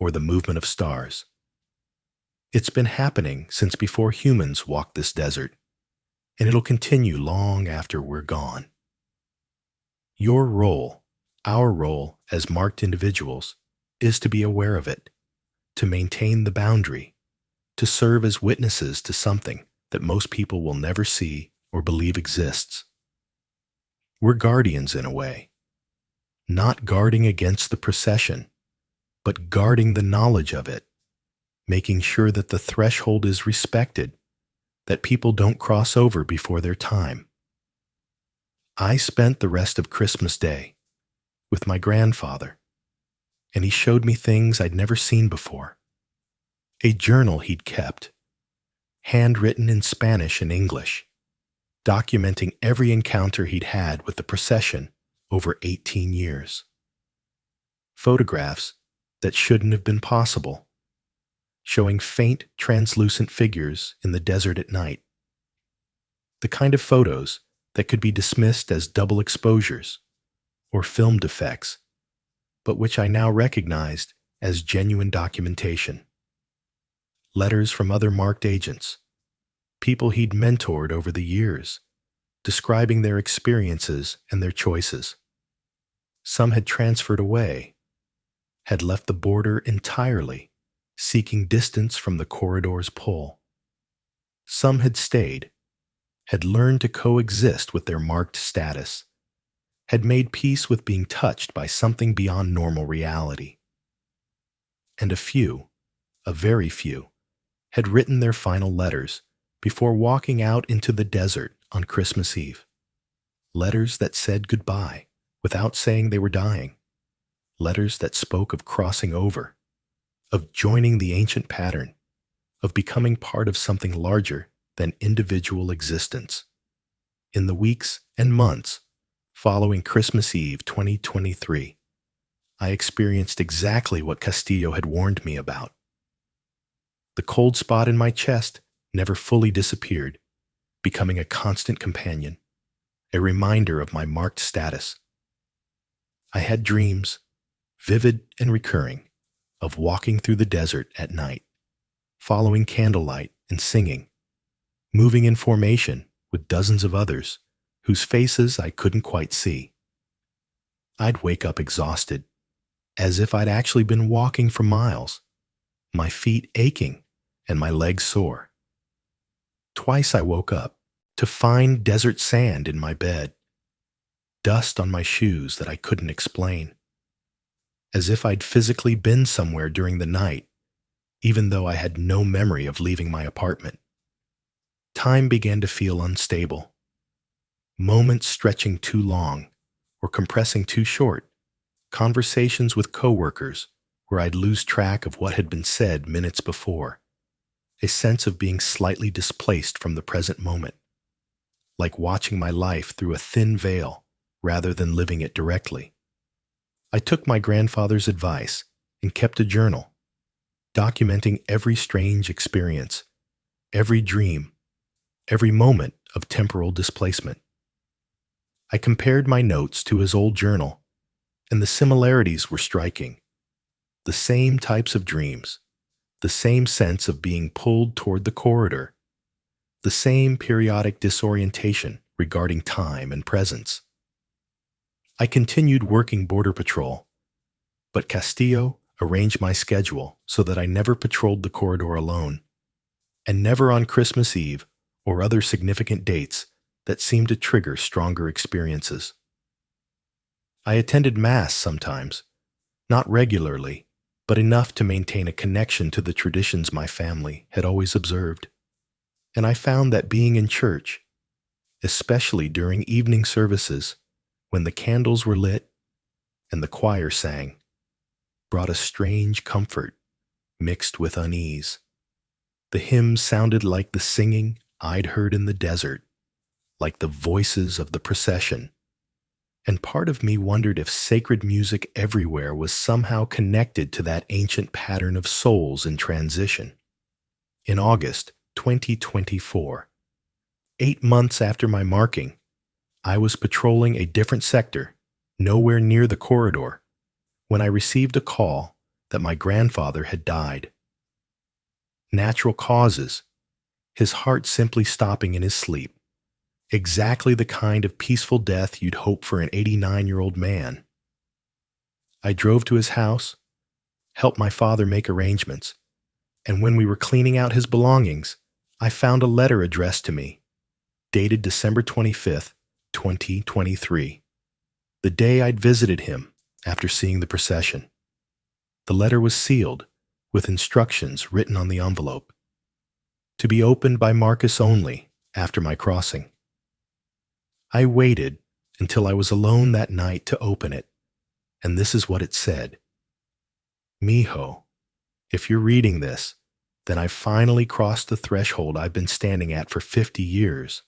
or the movement of stars. It's been happening since before humans walked this desert, and it'll continue long after we're gone. Your role, our role as marked individuals, is to be aware of it, to maintain the boundary, to serve as witnesses to something that most people will never see or believe exists. We're guardians in a way, not guarding against the procession, but guarding the knowledge of it, making sure that the threshold is respected, that people don't cross over before their time. I spent the rest of Christmas Day with my grandfather, and he showed me things I'd never seen before. A journal he'd kept, handwritten in Spanish and English, documenting every encounter he'd had with the procession over 18 years. Photographs that shouldn't have been possible, showing faint, translucent figures in the desert at night. The kind of photos that could be dismissed as double exposures or filmed effects, but which I now recognized as genuine documentation. Letters from other marked agents, people he'd mentored over the years, describing their experiences and their choices. Some had transferred away, had left the border entirely, seeking distance from the corridor's pull. Some had stayed, had learned to coexist with their marked status, had made peace with being touched by something beyond normal reality. And a few, a very few, had written their final letters before walking out into the desert on Christmas Eve. Letters that said goodbye without saying they were dying. Letters that spoke of crossing over, of joining the ancient pattern, of becoming part of something larger than individual existence. In the weeks and months following Christmas Eve 2023, I experienced exactly what Castillo had warned me about. The cold spot in my chest never fully disappeared, becoming a constant companion, a reminder of my marked status. I had dreams, vivid and recurring, of walking through the desert at night, following candlelight and singing, moving in formation with dozens of others whose faces I couldn't quite see. I'd wake up exhausted, as if I'd actually been walking for miles, my feet aching and my legs sore. Twice I woke up to find desert sand in my bed, dust on my shoes that I couldn't explain, as if I'd physically been somewhere during the night even though I had no memory of leaving my apartment. Time began to feel unstable, moments stretching too long or compressing too short, conversations with coworkers where I'd lose track of what had been said minutes before, a sense of being slightly displaced from the present moment, like watching my life through a thin veil rather than living it directly. I took my grandfather's advice and kept a journal, documenting every strange experience, every dream, every moment of temporal displacement. I compared my notes to his old journal, and the similarities were striking. The same types of dreams, the same sense of being pulled toward the corridor, the same periodic disorientation regarding time and presence. I continued working Border Patrol, but Castillo arranged my schedule so that I never patrolled the corridor alone, and never on Christmas Eve or other significant dates that seemed to trigger stronger experiences. I attended Mass sometimes, not regularly, but enough to maintain a connection to the traditions my family had always observed. And I found that being in church, especially during evening services, when the candles were lit and the choir sang, brought a strange comfort mixed with unease. The hymns sounded like the singing I'd heard in the desert, like the voices of the procession, and part of me wondered if sacred music everywhere was somehow connected to that ancient pattern of souls in transition. In August 2024, 8 months after my marking, I was patrolling a different sector, nowhere near the corridor, when I received a call that my grandfather had died. Natural causes, his heart simply stopping in his sleep. Exactly the kind of peaceful death you'd hope for an 89-year-old man. I drove to his house, helped my father make arrangements, and when we were cleaning out his belongings, I found a letter addressed to me, dated December 25th, 2023, the day I'd visited him after seeing the procession. The letter was sealed, with instructions written on the envelope, to be opened by Marcus only after my crossing. I waited until I was alone that night to open it, and this is what it said. Mijo, if you're reading this, then I've finally crossed the threshold I've been standing at for 50 years.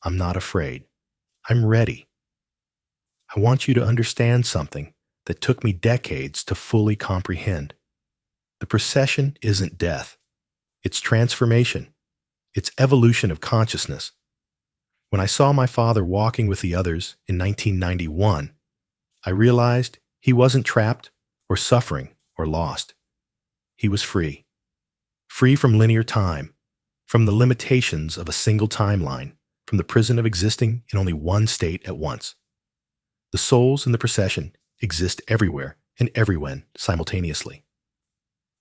I'm not afraid. I'm ready. I want you to understand something that took me decades to fully comprehend. The procession isn't death. It's transformation. It's evolution of consciousness. When I saw my father walking with the others in 1991, I realized he wasn't trapped or suffering or lost. He was free. Free from linear time, from the limitations of a single timeline, from the prison of existing in only one state at once. The souls in the procession exist everywhere and everywhen simultaneously.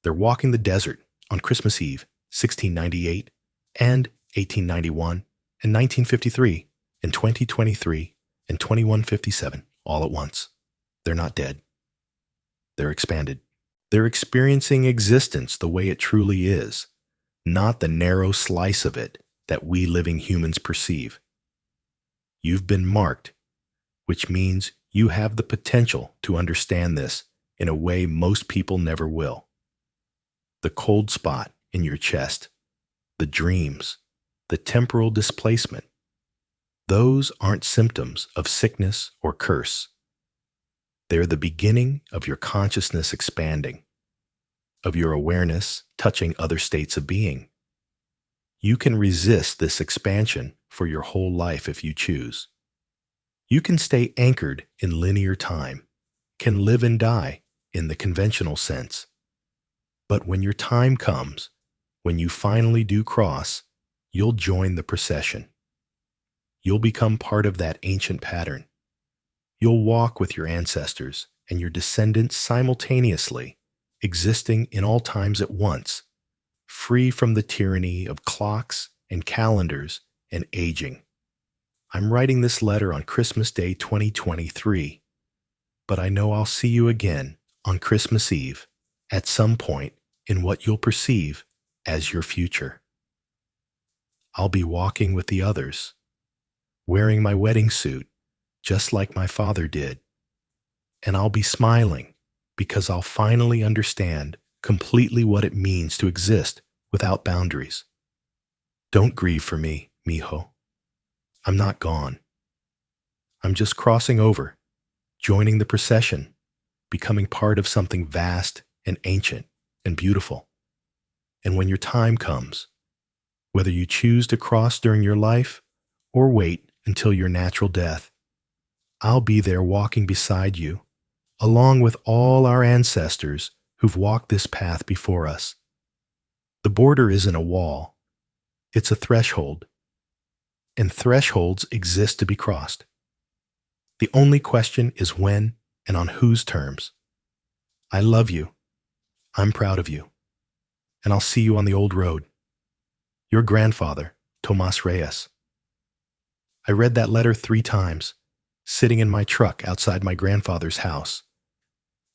They're walking the desert on Christmas Eve, 1698, and 1891, and 1953, and 2023, and 2157, all at once. They're not dead. They're expanded. They're experiencing existence the way it truly is, not the narrow slice of it that we living humans perceive. You've been marked, which means you have the potential to understand this in a way most people never will. The cold spot in your chest, the dreams, the temporal displacement, those aren't symptoms of sickness or curse. They're the beginning of your consciousness expanding, of your awareness touching other states of being. You can resist this expansion for your whole life if you choose. You can stay anchored in linear time, can live and die in the conventional sense. But when your time comes, when you finally do cross, you'll join the procession. You'll become part of that ancient pattern. You'll walk with your ancestors and your descendants simultaneously, existing in all times at once, free from the tyranny of clocks and calendars and aging. I'm writing this letter on Christmas Day 2023, but I know I'll see you again on Christmas Eve at some point in what you'll perceive as your future. I'll be walking with the others, wearing my wedding suit just like my father did, and I'll be smiling because I'll finally understand completely what it means to exist without boundaries. Don't grieve for me, mijo. I'm not gone. I'm just crossing over, joining the procession, becoming part of something vast and ancient and beautiful. And when your time comes, whether you choose to cross during your life or wait until your natural death, I'll be there walking beside you, along with all our ancestors who've walked this path before us. The border isn't a wall, it's a threshold, and thresholds exist to be crossed. The only question is when and on whose terms. I love you, I'm proud of you, and I'll see you on the old road. Your grandfather, Tomas Reyes. I read that letter 3 times, sitting in my truck outside my grandfather's house,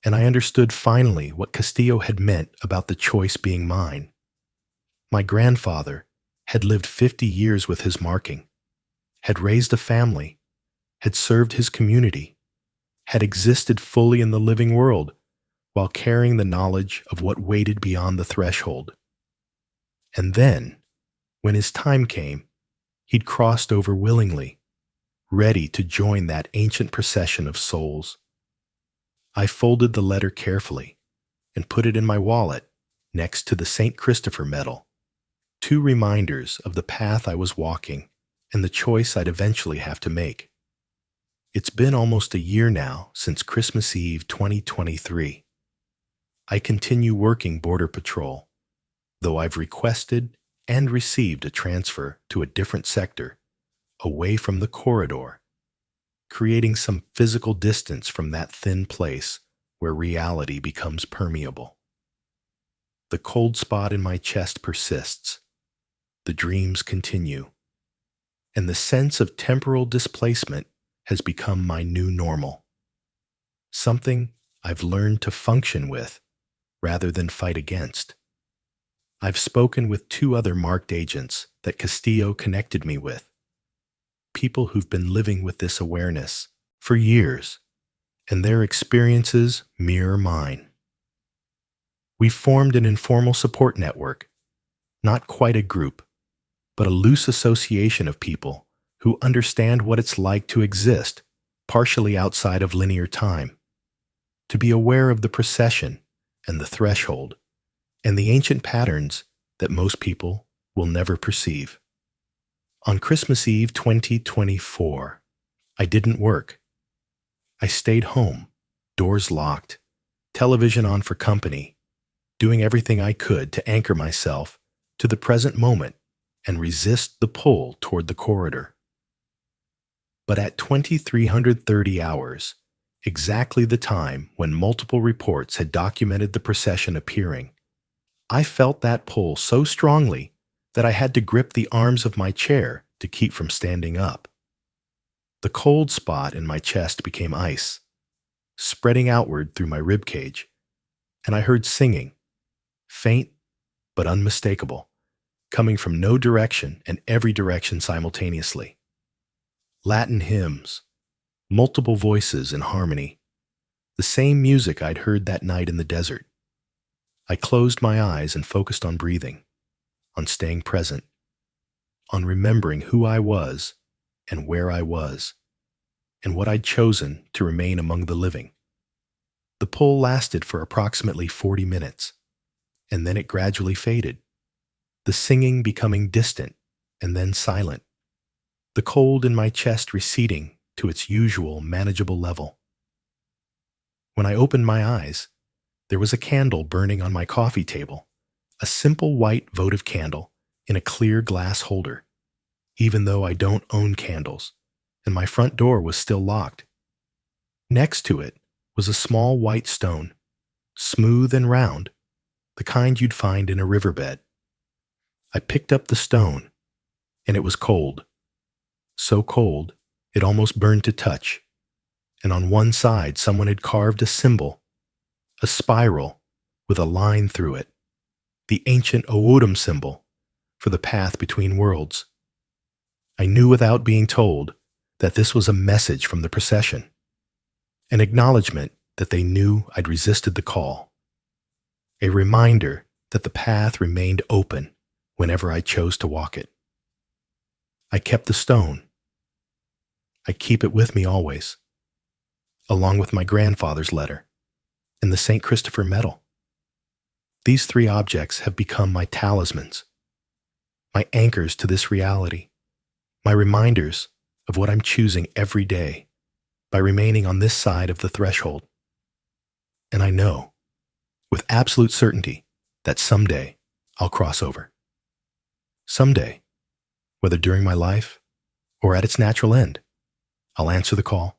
and I understood finally what Castillo had meant about the choice being mine. My grandfather had lived 50 years with his marking, had raised a family, had served his community, had existed fully in the living world while carrying the knowledge of what waited beyond the threshold. And then, when his time came, he'd crossed over willingly, ready to join that ancient procession of souls. I folded the letter carefully and put it in my wallet next to the St. Christopher medal, 2 reminders of the path I was walking and the choice I'd eventually have to make. It's been almost a year now since Christmas Eve 2023. I continue working Border Patrol, though I've requested and received a transfer to a different sector, away from the corridor, creating some physical distance from that thin place where reality becomes permeable. The cold spot in my chest persists, the dreams continue, and the sense of temporal displacement has become my new normal, something I've learned to function with rather than fight against. I've spoken with 2 other marked agents that Castillo connected me with, people who've been living with this awareness for years, and their experiences mirror mine. We formed an informal support network, not quite a group, but a loose association of people who understand what it's like to exist partially outside of linear time, to be aware of the procession and the threshold, and the ancient patterns that most people will never perceive. On Christmas Eve 2024, I didn't work. I stayed home, doors locked, television on for company, doing everything I could to anchor myself to the present moment and resist the pull toward the corridor. But at 2330 hours, exactly the time when multiple reports had documented the procession appearing, I felt that pull so strongly that I had to grip the arms of my chair to keep from standing up. The cold spot in my chest became ice, spreading outward through my ribcage, and I heard singing, faint but unmistakable, coming from no direction and every direction simultaneously. Latin hymns, multiple voices in harmony, the same music I'd heard that night in the desert. I closed my eyes and focused on breathing, on staying present, on remembering who I was and where I was, and what I'd chosen to remain among the living. The pull lasted for approximately 40 minutes, and then it gradually faded, the singing becoming distant and then silent, the cold in my chest receding to its usual manageable level. When I opened my eyes, there was a candle burning on my coffee table, a simple white votive candle in a clear glass holder, even though I don't own candles, and my front door was still locked. Next to it was a small white stone, smooth and round, the kind you'd find in a riverbed. I picked up the stone, and it was cold. So cold, it almost burned to touch, and on one side someone had carved a symbol, a spiral with a line through it, the ancient Owodum symbol for the path between worlds. I knew without being told that this was a message from the procession, an acknowledgement that they knew I'd resisted the call, a reminder that the path remained open whenever I chose to walk it. I kept the stone. I keep it with me always, along with my grandfather's letter and the St. Christopher medal. These 3 objects have become my talismans, my anchors to this reality, my reminders of what I'm choosing every day by remaining on this side of the threshold. And I know, with absolute certainty, that someday I'll cross over. Someday, whether during my life or at its natural end, I'll answer the call.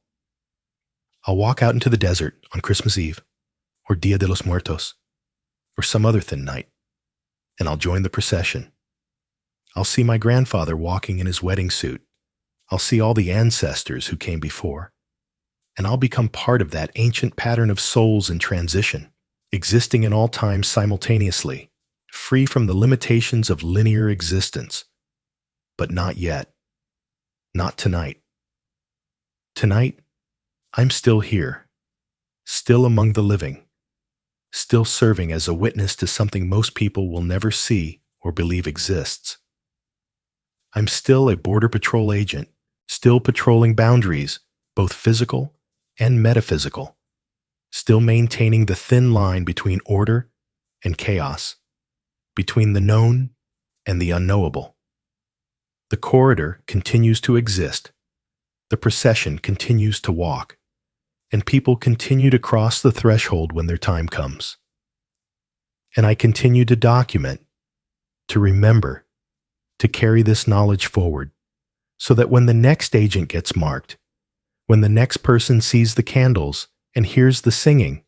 I'll walk out into the desert on Christmas Eve, or Dia de los Muertos, or some other thin night, and I'll join the procession. I'll see my grandfather walking in his wedding suit. I'll see all the ancestors who came before, and I'll become part of that ancient pattern of souls in transition, existing in all times simultaneously, free from the limitations of linear existence. But not yet. Not tonight. Tonight, I'm still here, still among the living, still serving as a witness to something most people will never see or believe exists. I'm still a Border Patrol agent, still patrolling boundaries, both physical and metaphysical, still maintaining the thin line between order and chaos, between the known and the unknowable. The corridor continues to exist, the procession continues to walk, and people continue to cross the threshold when their time comes. And I continue to document, to remember, to carry this knowledge forward, so that when the next agent gets marked, when the next person sees the candles and hears the singing,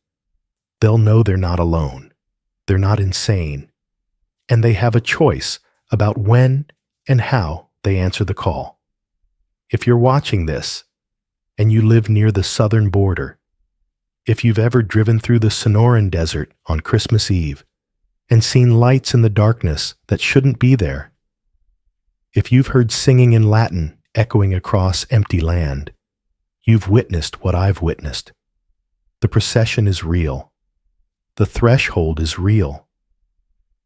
they'll know they're not alone, they're not insane, and they have a choice about when and how they answer the call. If you're watching this, and you live near the southern border, if you've ever driven through the Sonoran Desert on Christmas Eve and seen lights in the darkness that shouldn't be there, if you've heard singing in Latin echoing across empty land, you've witnessed what I've witnessed. The procession is real. The threshold is real.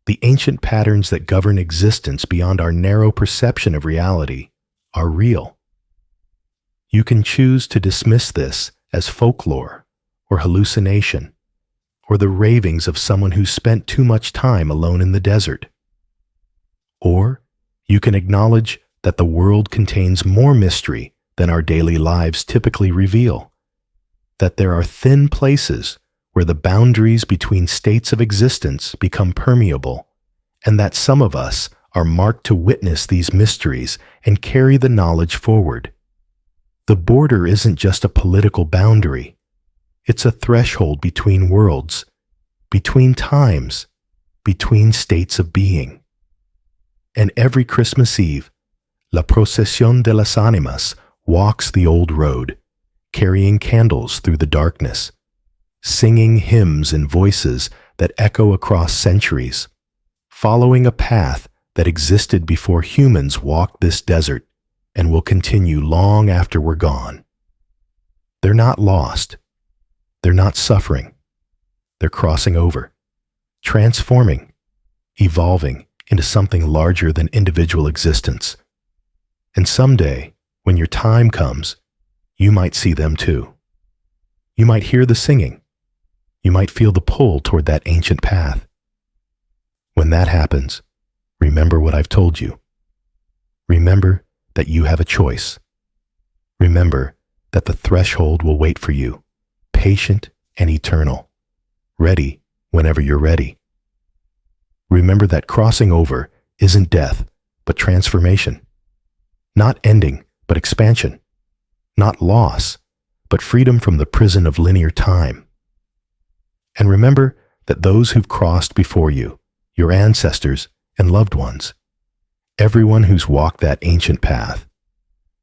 The ancient patterns that govern existence beyond our narrow perception of reality are real. You can choose to dismiss this as folklore or hallucination, or the ravings of someone who spent too much time alone in the desert. Or you can acknowledge that the world contains more mystery than our daily lives typically reveal, that there are thin places where the boundaries between states of existence become permeable, and that some of us are marked to witness these mysteries and carry the knowledge forward. The border isn't just a political boundary. It's a threshold between worlds, between times, between states of being. And every Christmas Eve, La Procesión de las Ánimas walks the old road, carrying candles through the darkness, singing hymns in voices that echo across centuries, following a path that existed before humans walked this desert and will continue long after we're gone. They're not lost. They're not suffering. They're crossing over, transforming, evolving into something larger than individual existence. And someday, when your time comes, you might see them too. You might hear the singing. You might feel the pull toward that ancient path. When that happens, remember what I've told you. Remember that you have a choice. Remember that the threshold will wait for you, patient and eternal, ready whenever you're ready. Remember that crossing over isn't death, but transformation. Not ending, but expansion. Not loss, but freedom from the prison of linear time. And remember that those who've crossed before you, your ancestors and loved ones, everyone who's walked that ancient path,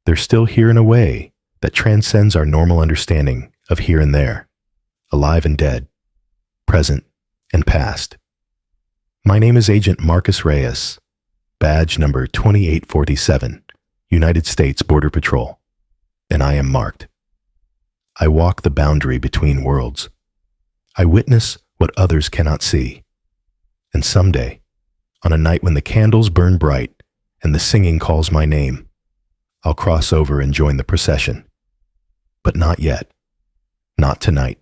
they're still here in a way that transcends our normal understanding of here and there, alive and dead, present and past. My name is Agent Marcus Reyes, badge number 2847, United States Border Patrol, and I am marked. I walk the boundary between worlds. I witness what others cannot see. And someday, on a night when the candles burn bright and the singing calls my name, I'll cross over and join the procession. But not yet. Not tonight.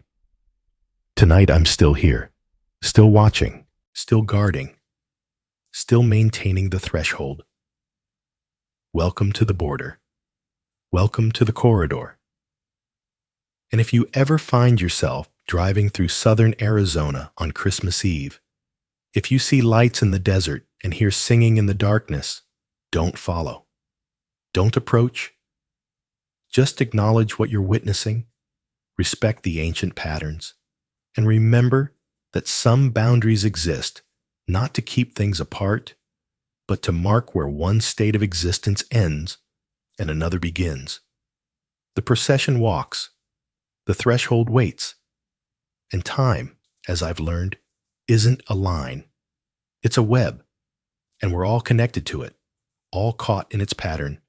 Tonight I'm still here, still watching, still guarding, still maintaining the threshold. Welcome to the border. Welcome to the corridor. And if you ever find yourself driving through southern Arizona on Christmas Eve, if you see lights in the desert and hear singing in the darkness, don't follow. Don't approach. Just acknowledge what you're witnessing, respect the ancient patterns, and remember that some boundaries exist not to keep things apart, but to mark where one state of existence ends and another begins. The procession walks, the threshold waits, and time, as I've learned, isn't a line. It's a web, and we're all connected to it, all caught in its pattern,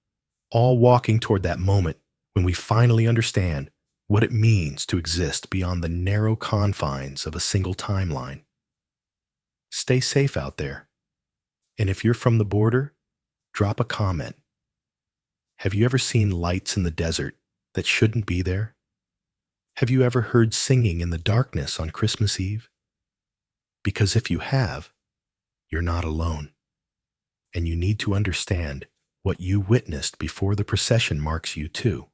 all walking toward that moment when we finally understand what it means to exist beyond the narrow confines of a single timeline. Stay safe out there. And if you're from the border, drop a comment. Have you ever seen lights in the desert that shouldn't be there? Have you ever heard singing in the darkness on Christmas Eve? Because if you have, you're not alone. And you need to understand what you witnessed before the procession marks you too.